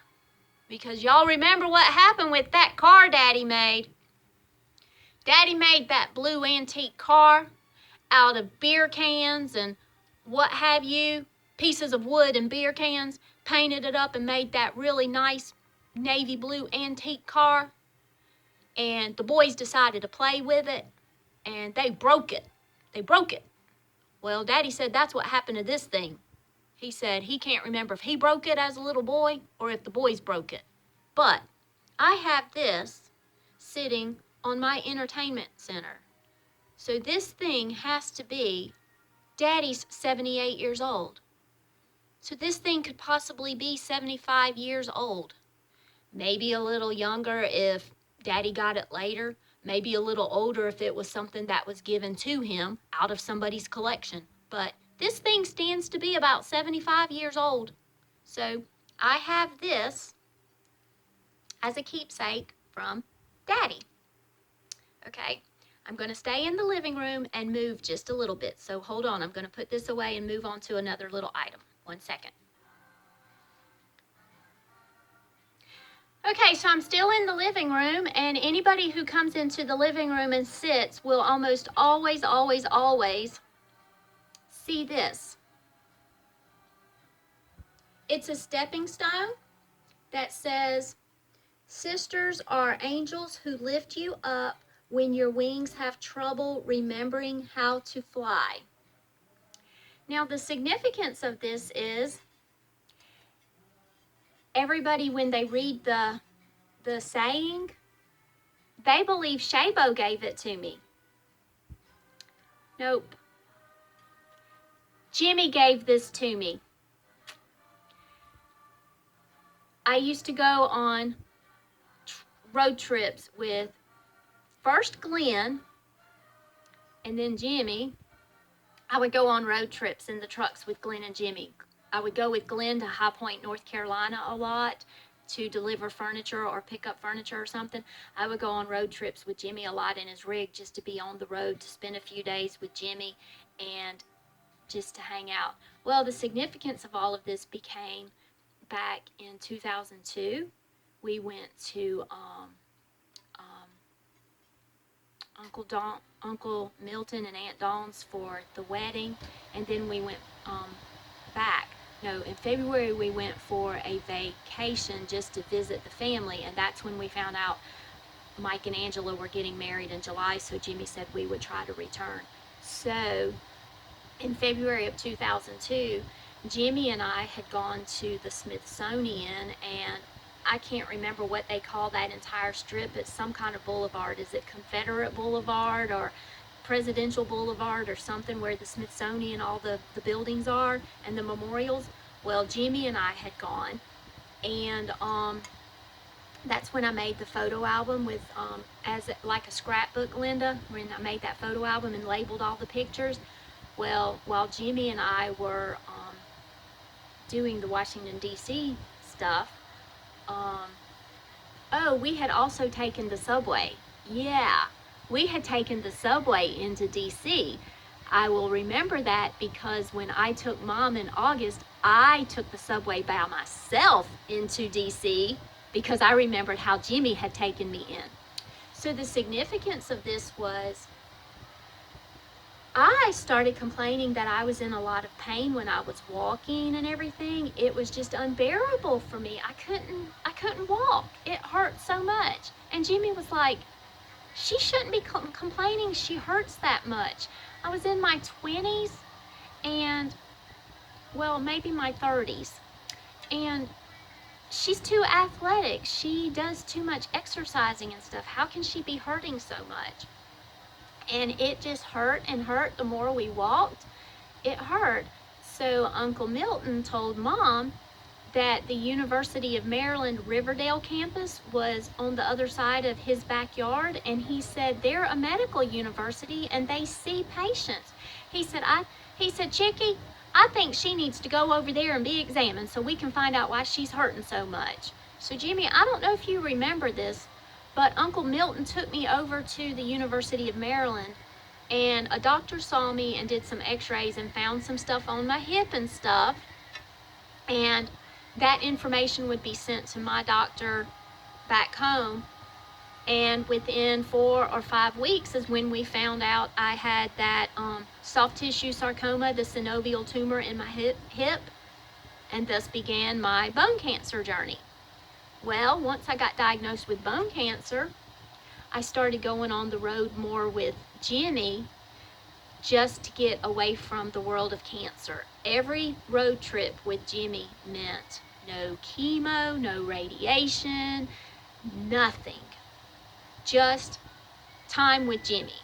Because y'all remember what happened with that car Daddy made. Daddy made that blue antique car out of beer cans and what have you, pieces of wood and beer cans, painted it up and made that really nice navy blue antique car. And the boys decided to play with it, and they broke it. They broke it. Well, Daddy said that's what happened to this thing. He said he can't remember if he broke it as a little boy or if the boys broke it. But I have this sitting on my entertainment center. So this thing has to be Daddy's 78 years old. So this thing could possibly be 75 years old. Maybe a little younger if Daddy got it later. Maybe a little older if it was something that was given to him out of somebody's collection. But this thing stands to be about 75 years old. So I have this as a keepsake from Daddy. Okay, I'm going to stay in the living room and move just a little bit. So hold on, I'm going to put this away and move on to another little item. 1 second. Okay, so I'm still in the living room, and anybody who comes into the living room and sits will almost always see this. It's a stepping stone that says, "Sisters are angels who lift you up when your wings have trouble remembering how to fly." Now, the significance of this is everybody, when they read the saying, they believe Shabo gave it to me. Nope. Jimmy gave this to me. I used to go on road trips with first Glenn and then Jimmy. I would go on road trips in the trucks with Glenn and Jimmy. I would go with Glenn to High Point, North Carolina a lot to deliver furniture or pick up furniture or something. I would go on road trips with Jimmy a lot in his rig just to be on the road, to spend a few days with Jimmy and just to hang out. Well, the significance of all of this became back in 2002. We went to Uncle Milton and Aunt Dawn's for the wedding, and then we went back. No, in February we went for a vacation just to visit the family, and that's when we found out Mike and Angela were getting married in July, so Jimmy said we would try to return. So in February of 2002, Jimmy and I had gone to the Smithsonian, and I can't remember what they call that entire strip. It's some kind of boulevard. Is it Confederate Boulevard or Presidential Boulevard or something, where the Smithsonian, all the buildings are and the memorials? Well, Jimmy and I had gone, and that's when I made the photo album with as like a scrapbook, Linda, when I made that photo album and labeled all the pictures. Well, while Jimmy and I were doing the Washington, D.C. stuff, Oh, we had also taken the subway. Yeah, we had taken the subway into DC. I will remember that because when I took Mom in August, I took the subway by myself into DC because I remembered how Jimmy had taken me in. So the significance of this was I started complaining that I was in a lot of pain when I was walking and everything. It was just unbearable for me. I couldn't walk. It hurt so much. And Jimmy was like, she shouldn't be complaining. She hurts that much. I was in my 20s and, well, maybe my 30s. And she's too athletic. She does too much exercising and stuff. How can she be hurting so much? And it just hurt and hurt the more we walked. It hurt. So Uncle Milton told Mom that the University of Maryland Riverdale campus was on the other side of his backyard, and he said they're a medical university and they see patients. He said, Chicky, I think she needs to go over there and be examined so we can find out why she's hurting so much. So Jimmy, I don't know if you remember this, but Uncle Milton took me over to the University of Maryland, and a doctor saw me and did some x-rays and found some stuff on my hip and stuff, and that information would be sent to my doctor back home, and within 4 or 5 weeks is when we found out I had that soft tissue sarcoma, the synovial tumor in my hip, and thus began my bone cancer journey. Well, once I got diagnosed with bone cancer, I started going on the road more with Jimmy just to get away from the world of cancer. Every road trip with Jimmy meant no chemo, no radiation, nothing. Just time with Jimmy.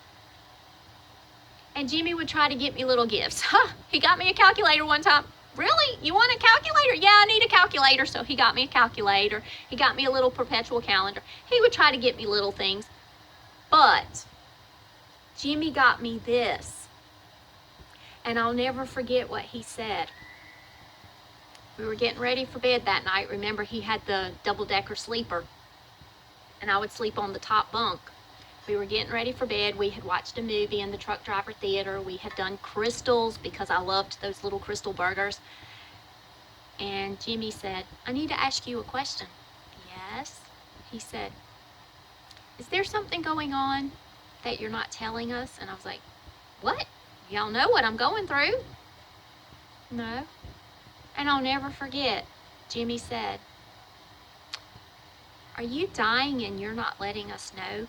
And Jimmy would try to get me little gifts. He got me a calculator one time. Really? You want a calculator? Yeah, I need a calculator. So he got me a calculator. He got me a little perpetual calendar. He would try to get me little things. But Jimmy got me this. And I'll never forget what he said. We were getting ready for bed that night. Remember, he had the double-decker sleeper. And I would sleep on the top bunk. We were getting ready for bed. We had watched a movie in the truck driver theater. We had done crystals because I loved those little crystal burgers. And Jimmy said, I need to ask you a question. Yes. He said, is there something going on that you're not telling us? And I was like, what? Y'all know what I'm going through? No. And I'll never forget, Jimmy said, are you dying and you're not letting us know?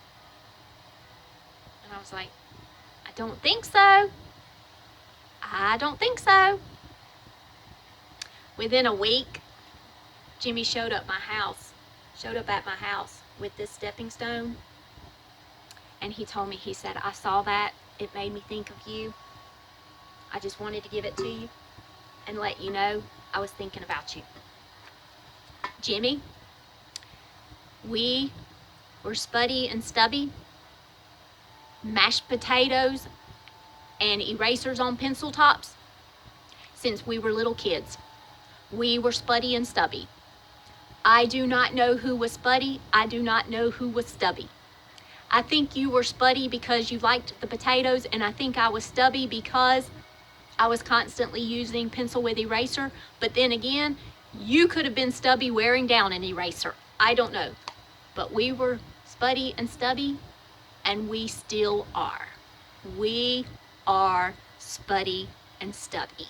And I was like, I don't think so. I don't think so. Within a week, Jimmy showed up at my house with this stepping stone. And he told me, he said, I saw that. It made me think of you. I just wanted to give it to you and let you know I was thinking about you. Jimmy, we were Spuddy and Stubby, mashed potatoes and erasers on pencil tops since we were little kids. We were Spuddy and Stubby. I do not know who was Spuddy. I do not know who was Stubby. I think you were Spuddy because you liked the potatoes, and I think I was Stubby because I was constantly using pencil with eraser. But then again, you could have been Stubby wearing down an eraser. I don't know. But we were Spuddy and Stubby, and we still are. We are Spuddy and Stubby.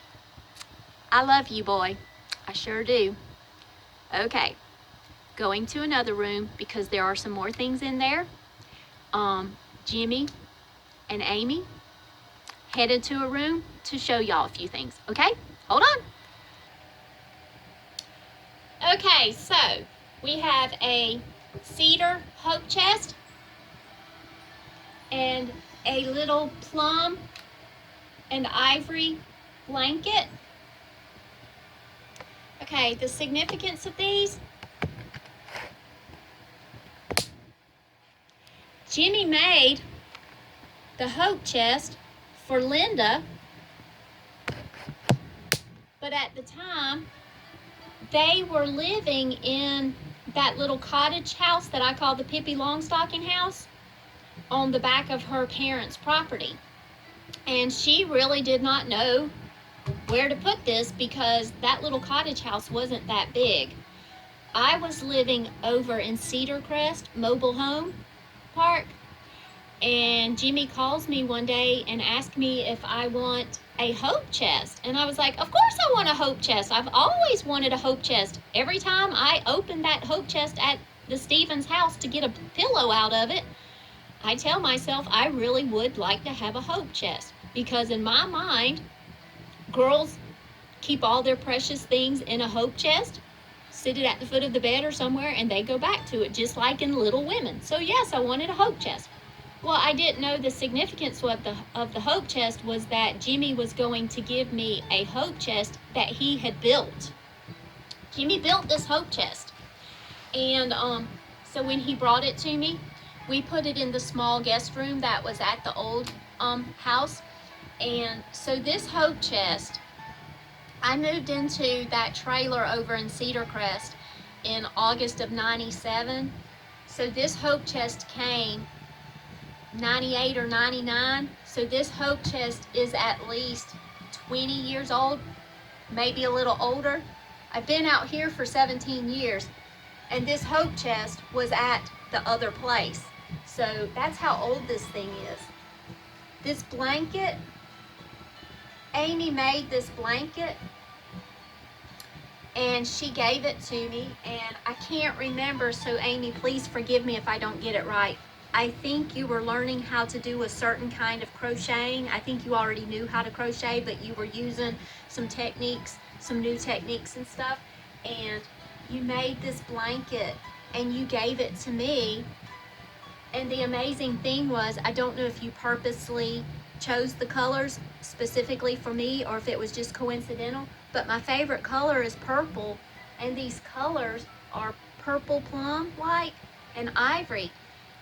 I love you, boy. I sure do. Okay, going to another room because there are some more things in there. Jimmy and Amy headed to a room to show y'all a few things. Okay, hold on. Okay, so we have a cedar hope chest and a little plum and ivory blanket. Okay, the significance of these. Jimmy made the hope chest for Linda, but at the time they were living in that little cottage house that I call the Pippi Longstocking house on the back of her parents' property. And she really did not know where to put this because that little cottage house wasn't that big. I was living over in Cedar Crest Mobile Home Park, and Jimmy calls me one day and asks me if I want a hope chest. And I was like, of course I want a hope chest. I've always wanted a hope chest. Every time I open that hope chest at the Stevens house to get a pillow out of it, I tell myself I really would like to have a hope chest, because in my mind, girls keep all their precious things in a hope chest, sit it at the foot of the bed or somewhere, and they go back to it, just like in Little Women. So yes, I wanted a hope chest. Well, I didn't know the significance of the hope chest was that Jimmy was going to give me a hope chest that he had built. Jimmy built this hope chest. And so when he brought it to me, we put it in the small guest room that was at the old house. And so this hope chest, I moved into that trailer over in Cedar Crest in August of '97. So this hope chest came 98 or 99. So this hope chest is at least 20 years old, maybe a little older. I've been out here for 17 years, and this hope chest was at the other place. So that's how old this thing is. This blanket, Amy made this blanket and she gave it to me, and I can't remember, so Amy, please forgive me if I don't get it right. I think you were learning how to do a certain kind of crocheting. I think you already knew how to crochet, but you were using some techniques, some new techniques and stuff, and you made this blanket and you gave it to me. And the amazing thing was, I don't know if you purposely chose the colors specifically for me or if it was just coincidental, but my favorite color is purple, and these colors are purple plum like and ivory.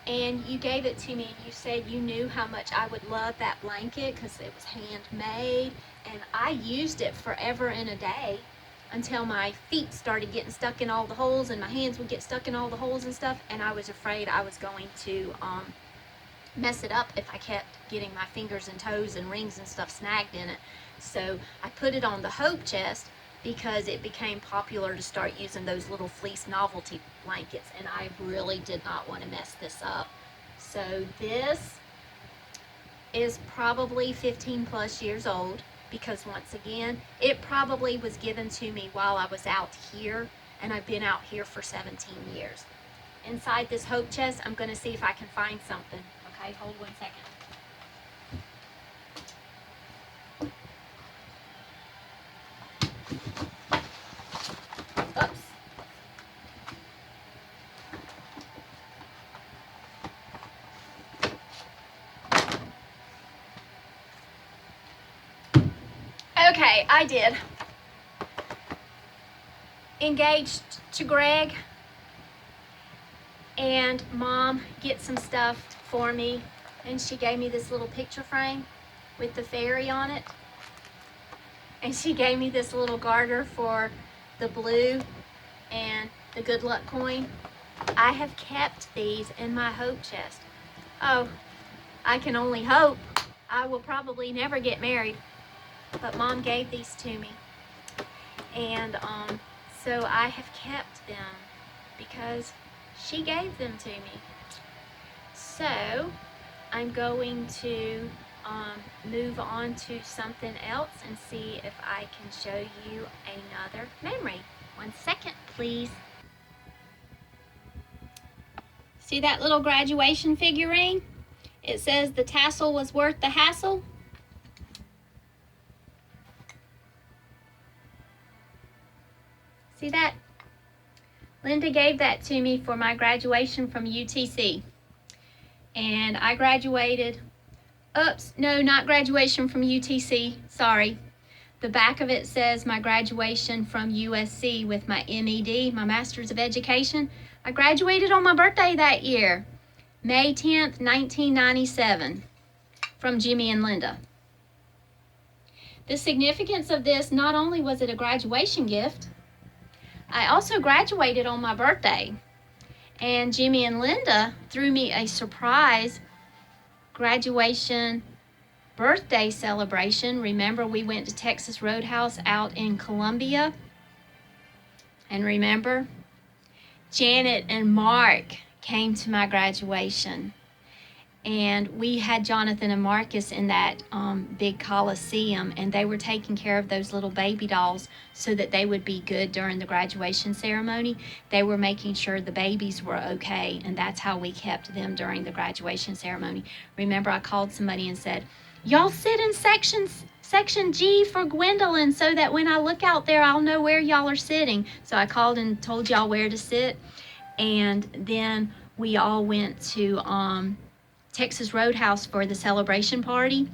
And you gave it to me and you said you knew how much I would love that blanket because it was handmade, and I used it forever and a day until my feet started getting stuck in all the holes and my hands would get stuck in all the holes and stuff, and I was afraid I was going to mess it up if I kept getting my fingers and toes and rings and stuff snagged in it. So I put it on the hope chest because it became popular to start using those little fleece novelty blankets, and I really did not want to mess this up. So this is probably 15 plus years old, because once again, it probably was given to me while I was out here, and I've been out here for 17 years. Inside this hope chest, I'm going to see if I can find something. Okay, hold 1 second. Oops. Okay, I did. Engaged to Greg, and Mom get some stuff for me, and she gave me this little picture frame with the fairy on it, and she gave me this little garter for the blue and the good luck coin. I have kept these in my hope chest. Oh, I can only hope I will probably never get married, but Mom gave these to me, and so I have kept them because she gave them to me. So I'm going to move on to something else and see if I can show you another memory. 1 second, please. See that little graduation figurine? It says the tassel was worth the hassle. See that? Linda gave that to me for my graduation from UTC. And I graduated, oops, no, not graduation from UTC, sorry. The back of it says my graduation from USC with my MED, my Master's of Education. I graduated on my birthday that year, May 10th, 1997, from Jimmy and Linda. The significance of this, not only was it a graduation gift, I also graduated on my birthday, and Jimmy and Linda threw me a surprise graduation birthday celebration. Remember, we went to Texas Roadhouse out in Columbia, and remember, Janet and Mark came to my graduation. And we had Jonathan and Marcus in that big coliseum, and they were taking care of those little baby dolls so that they would be good during the graduation ceremony. They were making sure the babies were okay, and that's how we kept them during the graduation ceremony. Remember, I called somebody and said, y'all sit in section G for Gwendolyn so that when I look out there, I'll know where y'all are sitting. So I called and told y'all where to sit, and then we all went to Texas Roadhouse for the celebration party.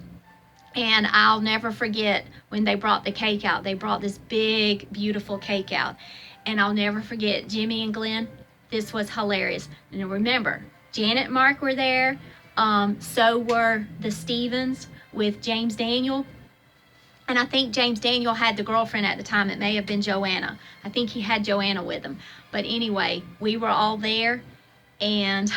And I'll never forget when they brought the cake out. They brought this big, beautiful cake out. And I'll never forget Jimmy and Glenn. This was hilarious. And remember, Janet and Mark were there. So were the Stevens with James Daniel. And I think James Daniel had the girlfriend at the time. It may have been Joanna. I think he had Joanna with him. But anyway, we were all there. And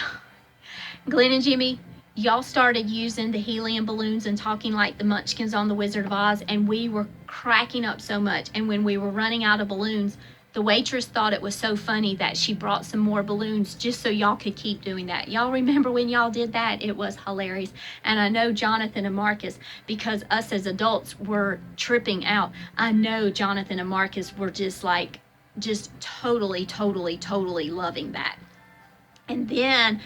Glenn and Jimmy, y'all started using the helium balloons and talking like the Munchkins on The Wizard of Oz, and we were cracking up so much. And when we were running out of balloons, the waitress thought it was so funny that she brought some more balloons just so y'all could keep doing that. Y'all remember when y'all did that? It was hilarious. And I know Jonathan and Marcus, because us as adults were tripping out, I know Jonathan and Marcus were just totally loving that. And then,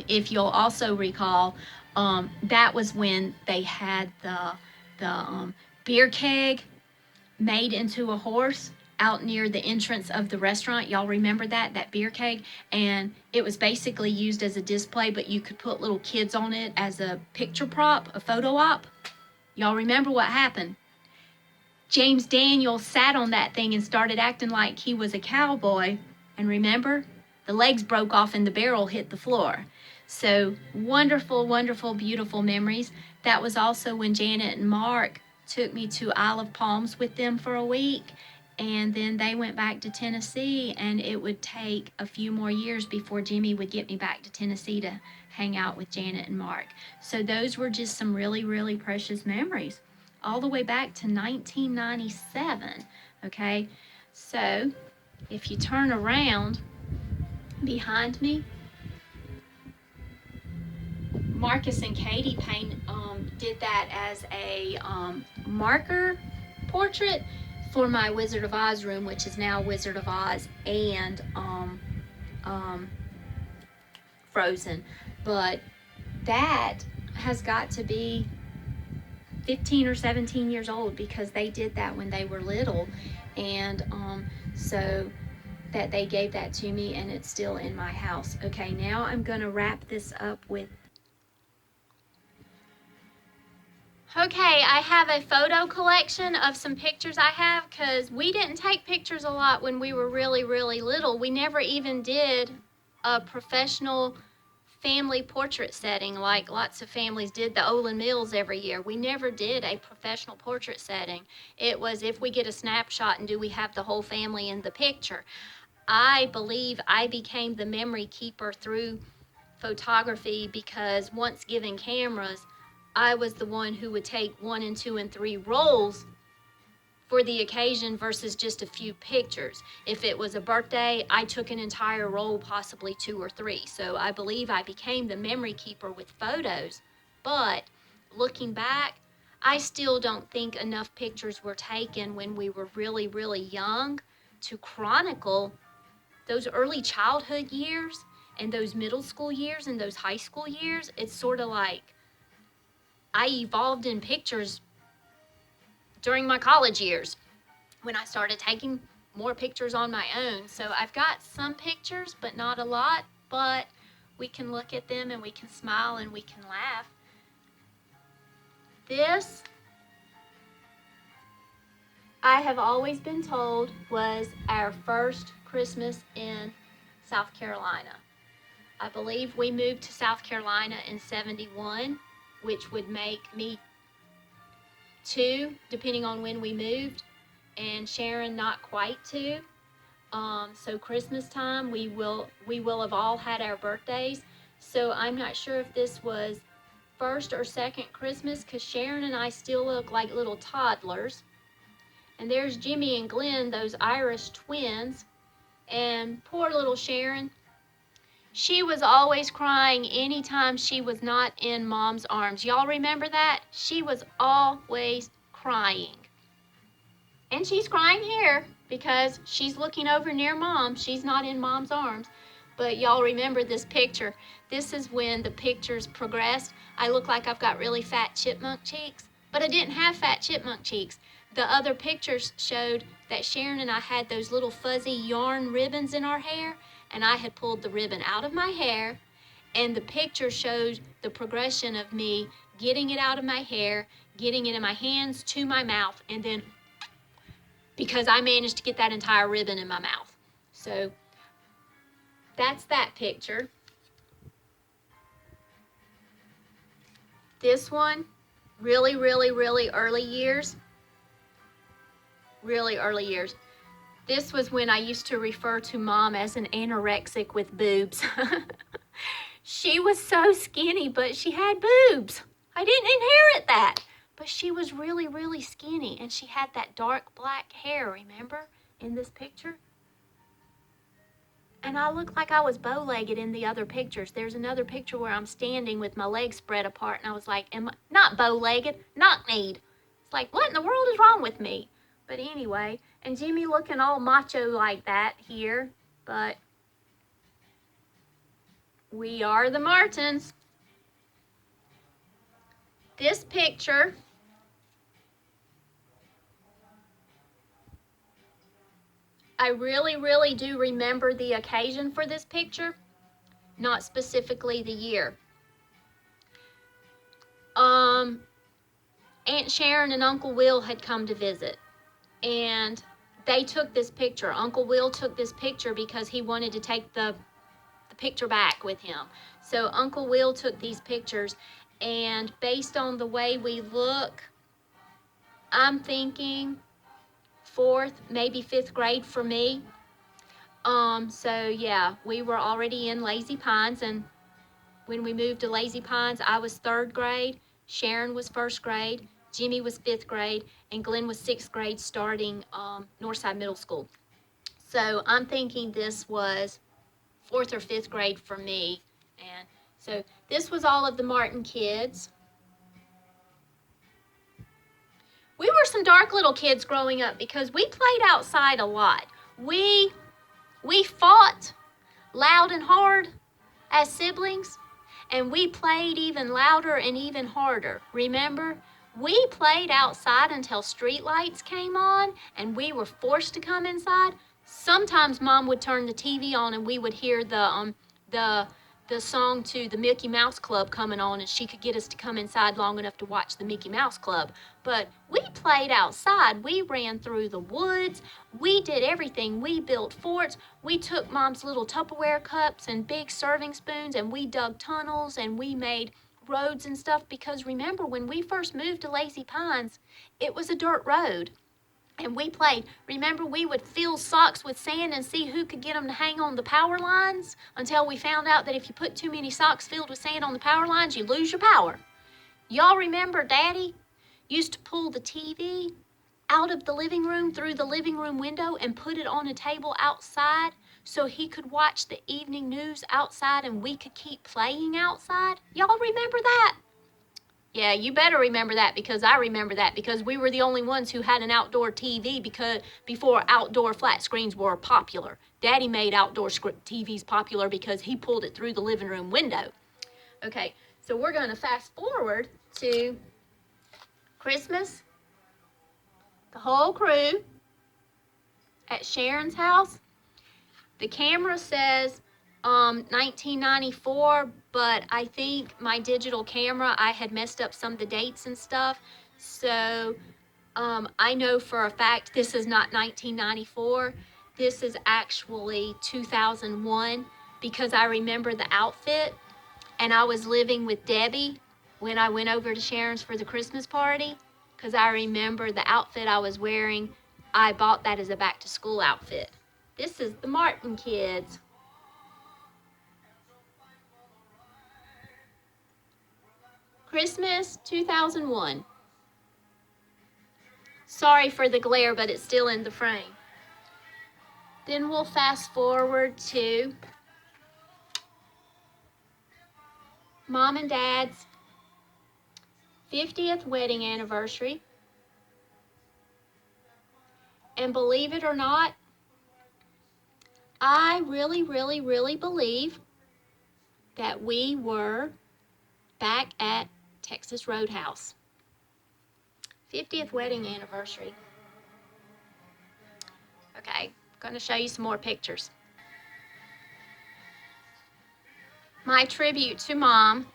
if you'll also recall, that was when they had the beer keg made into a horse out near the entrance of the restaurant. Y'all remember that beer keg? And it was basically used as a display, but you could put little kids on it as a picture prop, a photo op. Y'all remember what happened? James Daniel sat on that thing and started acting like he was a cowboy. And remember? The legs broke off and the barrel hit the floor. So wonderful, wonderful, beautiful memories. That was also when Janet and Mark took me to Isle of Palms with them for a week. And then they went back to Tennessee, and it would take a few more years before Jimmy would get me back to Tennessee to hang out with Janet and Mark. So those were just some really, really precious memories, all the way back to 1997, okay? So if you turn around behind me, Marcus and Katie did that as a marker portrait for my Wizard of Oz room, which is now Wizard of Oz and Frozen. But that has got to be 15 or 17 years old, because they did that when they were little. And so that they gave that to me, and it's still in my house. Okay, now I'm going to wrap this up with... Okay, I have a photo collection of some pictures I have, because we didn't take pictures a lot when we were really, really little. We never even did a professional family portrait setting like lots of families did the Olin Mills every year. We never did a professional portrait setting. It was, if we get a snapshot, and do we have the whole family in the picture? I believe I became the memory keeper through photography, because once given cameras, I was the one who would take 1 and 2 and 3 rolls for the occasion versus just a few pictures. If it was a birthday, I took an entire roll, possibly 2 or 3. So I believe I became the memory keeper with photos. But looking back, I still don't think enough pictures were taken when we were really, really young to chronicle those early childhood years and those middle school years and those high school years. It's sort of like I evolved in pictures during my college years when I started taking more pictures on my own. So I've got some pictures, but not a lot, but we can look at them and we can smile and we can laugh. This, I have always been told, was our first Christmas in South Carolina. I believe we moved to South Carolina in '71, which would make me 2, depending on when we moved, and Sharon not quite 2. So Christmas time, we will have all had our birthdays. So I'm not sure if this was first or second Christmas, because Sharon and I still look like little toddlers. And there's Jimmy and Glenn, those Irish twins. And poor little Sharon, she was always crying anytime she was not in Mom's arms. Y'all remember that? She was always crying. And she's crying here because she's looking over near Mom. She's not in Mom's arms. But y'all remember this picture. This is when the pictures progressed. I look like I've got really fat chipmunk cheeks, but I didn't have fat chipmunk cheeks. The other pictures showed that Sharon and I had those little fuzzy yarn ribbons in our hair, and I had pulled the ribbon out of my hair, and the picture showed the progression of me getting it out of my hair, getting it in my hands to my mouth, and then because I managed to get that entire ribbon in my mouth. So that's that picture. This one, really, really, really early years. Really early years. This was when I used to refer to Mom as an anorexic with boobs. She was so skinny, but she had boobs. I didn't inherit that. But she was really, really skinny, and she had that dark black hair, remember, in this picture? And I looked like I was bow-legged in the other pictures. There's another picture where I'm standing with my legs spread apart, and I was like, not bow-legged, knock-kneed. It's like, what in the world is wrong with me? But anyway, and Jimmy looking all macho like that here, but we are the Martins. This picture, I really, really do remember the occasion for this picture, not specifically the year. Aunt Sharon and Uncle Will had come to visit, and they took this picture. Uncle Will took this picture because he wanted to take the picture back with him. So Uncle Will took these pictures, and based on the way we look, I'm thinking 4th, maybe 5th grade for me. So yeah, we were already in Lazy Pines, and when we moved to Lazy Pines, I was 3rd grade, Sharon was 1st grade, Jimmy was 5th grade, and Glenn was 6th grade starting Northside Middle School. So I'm thinking this was 4th or 5th grade for me. And so this was all of the Martin kids. We were some dark little kids growing up because we played outside a lot. We fought loud and hard as siblings, and we played even louder and even harder. Remember? We played outside until street lights came on, and we were forced to come inside. Sometimes Mom would turn the TV on, and we would hear the song to the Mickey Mouse Club coming on, and she could get us to come inside long enough to watch the Mickey Mouse Club. But we played outside. We ran through the woods. We did everything. We built forts. We took Mom's little Tupperware cups and big serving spoons, and we dug tunnels, and we made roads and stuff, because remember, when we first moved to Lazy Pines, it was a dirt road. And we played. Remember, we would fill socks with sand and see who could get them to hang on the power lines, until we found out that if you put too many socks filled with sand on the power lines, you lose your power. Y'all remember Daddy used to pull the TV out of the living room through the living room window and put it on a table outside so he could watch the evening news outside and we could keep playing outside? Y'all remember that? Yeah, you better remember that, because I remember that, because we were the only ones who had an outdoor TV before outdoor flat screens were popular. Daddy made outdoor TVs popular because he pulled it through the living room window. Okay, so we're going to fast forward to Christmas. The whole crew at Sharon's house. The camera says 1994, but I think my digital camera, I had messed up some of the dates and stuff. So I know for a fact this is not 1994. This is actually 2001, because I remember the outfit, and I was living with Debbie when I went over to Sharon's for the Christmas party, because I remember the outfit I was wearing. I bought that as a back to school outfit. This is the Martin kids. Christmas 2001. Sorry for the glare, but it's still in the frame. Then we'll fast forward to Mom and Dad's 50th wedding anniversary. And believe it or not, I really, really, really believe that we were back at Texas Roadhouse. 50th wedding anniversary. Okay, I'm going to show you some more pictures. My tribute to Mom.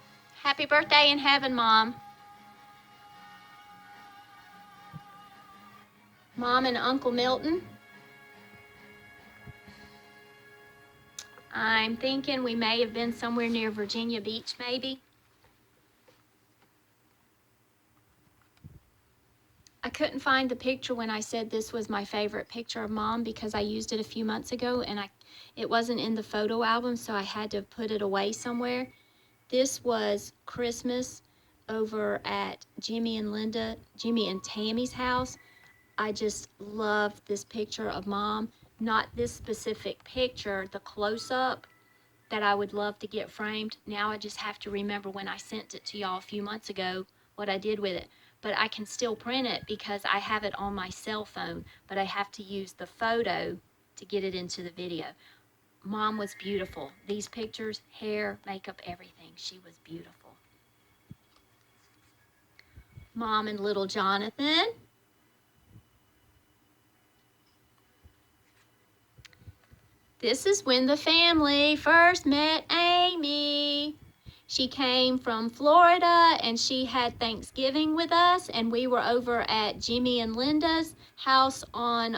Happy birthday in heaven, Mom. Mom and Uncle Milton. I'm thinking we may have been somewhere near Virginia Beach, maybe. I couldn't find the picture when I said this was my favorite picture of Mom because I used it a few months ago and it wasn't in the photo album, so I had to put it away somewhere. This was Christmas over at Jimmy and Tammy's house. I just loved this picture of Mom. Not this specific picture, the close-up that I would love to get framed. Now I just have to remember when I sent it to y'all a few months ago what I did with it. But I can still print it because I have it on my cell phone, but I have to use the photo to get it into the video. Mom was beautiful. These pictures, hair, makeup, everything. She was beautiful. Mom and little Jonathan. This is when the family first met Amy. She came from Florida and she had Thanksgiving with us, and we were over at Jimmy and Linda's house on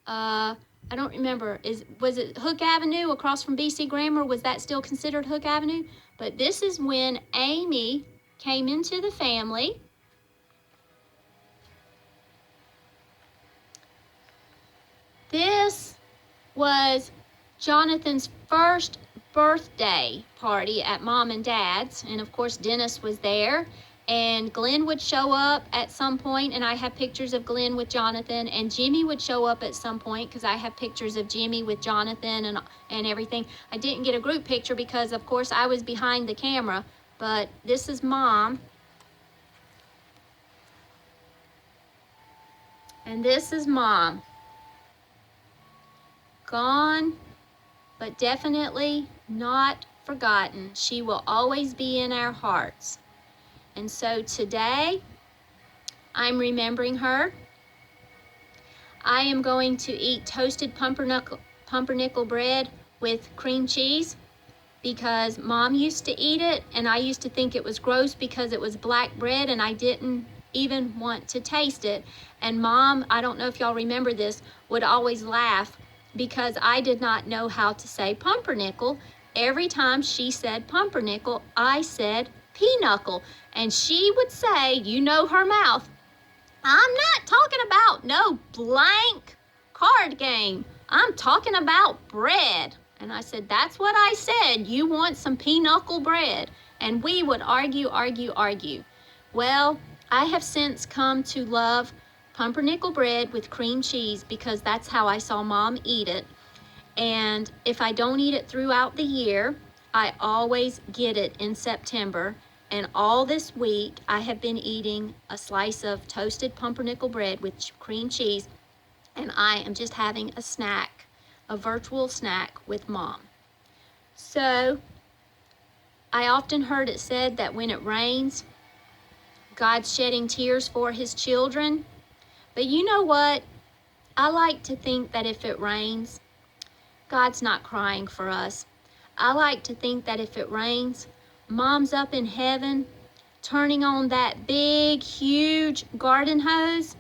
I don't remember, was it Hook Avenue across from BC Grammar? Was that still considered Hook Avenue? But this is when Amy came into the family. This was Jonathan's first birthday party at Mom and Dad's, and of course Dennis was there, and Glenn would show up at some point, and I have pictures of Glenn with Jonathan, and Jimmy would show up at some point because I have pictures of Jimmy with Jonathan and everything. I didn't get a group picture because of course I was behind the camera, but this is Mom, and this is Mom. Gone, but definitely not forgotten. She will always be in our hearts. And so today, I'm remembering her. I am going to eat toasted pumpernickel bread with cream cheese because Mom used to eat it, and I used to think it was gross because it was black bread and I didn't even want to taste it. And Mom, I don't know if y'all remember this, would always laugh because I did not know how to say pumpernickel. Every time she said pumpernickel, I said pinochle. And she would say, you know her mouth, I'm not talking about no blank card game. I'm talking about bread. And I said, that's what I said. You want some pinochle bread. And we would argue. Well, I have since come to love pumpernickel bread with cream cheese because that's how I saw Mom eat it. And if I don't eat it throughout the year, I always get it in September. And all this week, I have been eating a slice of toasted pumpernickel bread with cream cheese, and I am just having a snack, a virtual snack with Mom. So, I often heard it said that when it rains, God's shedding tears for his children. But you know what? I like to think that if it rains, God's not crying for us. I like to think that if it rains, Mom's up in heaven, turning on that big, huge garden hose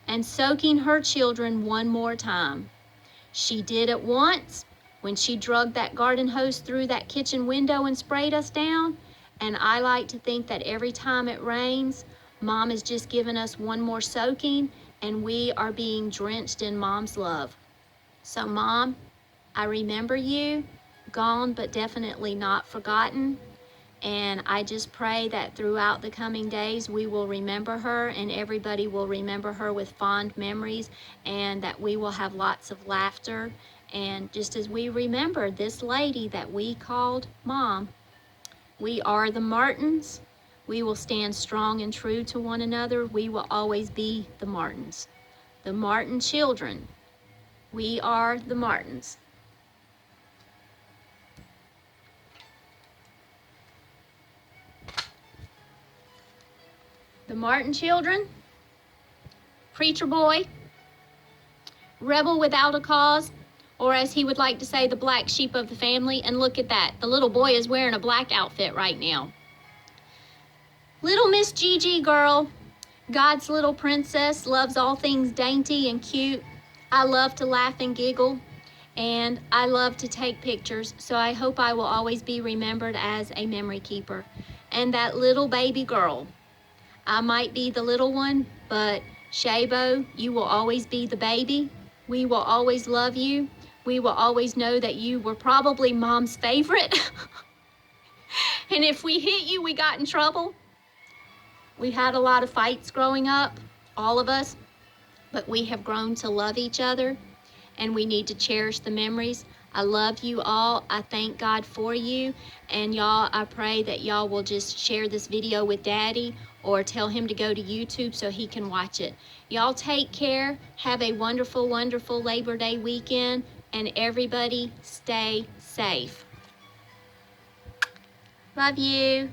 and soaking her children one more time. She did it once when she dragged that garden hose through that kitchen window and sprayed us down. And I like to think that every time it rains, Mom is just giving us one more soaking and we are being drenched in Mom's love. So, Mom, I remember you, gone but definitely not forgotten. And I just pray that throughout the coming days we will remember her, and everybody will remember her with fond memories, and that we will have lots of laughter. And just as we remember this lady that we called Mom, we are the Martins. We will stand strong and true to one another. We will always be the Martins, the Martin children. We are the Martins. The Martin children, preacher boy, rebel without a cause, or as he would like to say, the black sheep of the family. And look at that, the little boy is wearing a black outfit right now. Little Miss Gigi girl, God's little princess, loves all things dainty and cute. I love to laugh and giggle, and I love to take pictures, so I hope I will always be remembered as a memory keeper. And that little baby girl, I might be the little one, but Shabo, you will always be the baby. We will always love you. We will always know that you were probably Mom's favorite. And if we hit you, we got in trouble. We had a lot of fights growing up, all of us, but we have grown to love each other, and we need to cherish the memories. I love you all. I thank God for you. And y'all, I pray that y'all will just share this video with Daddy, or tell him to go to YouTube so he can watch it. Y'all take care. Have a wonderful, wonderful Labor Day weekend, and everybody stay safe. Love you.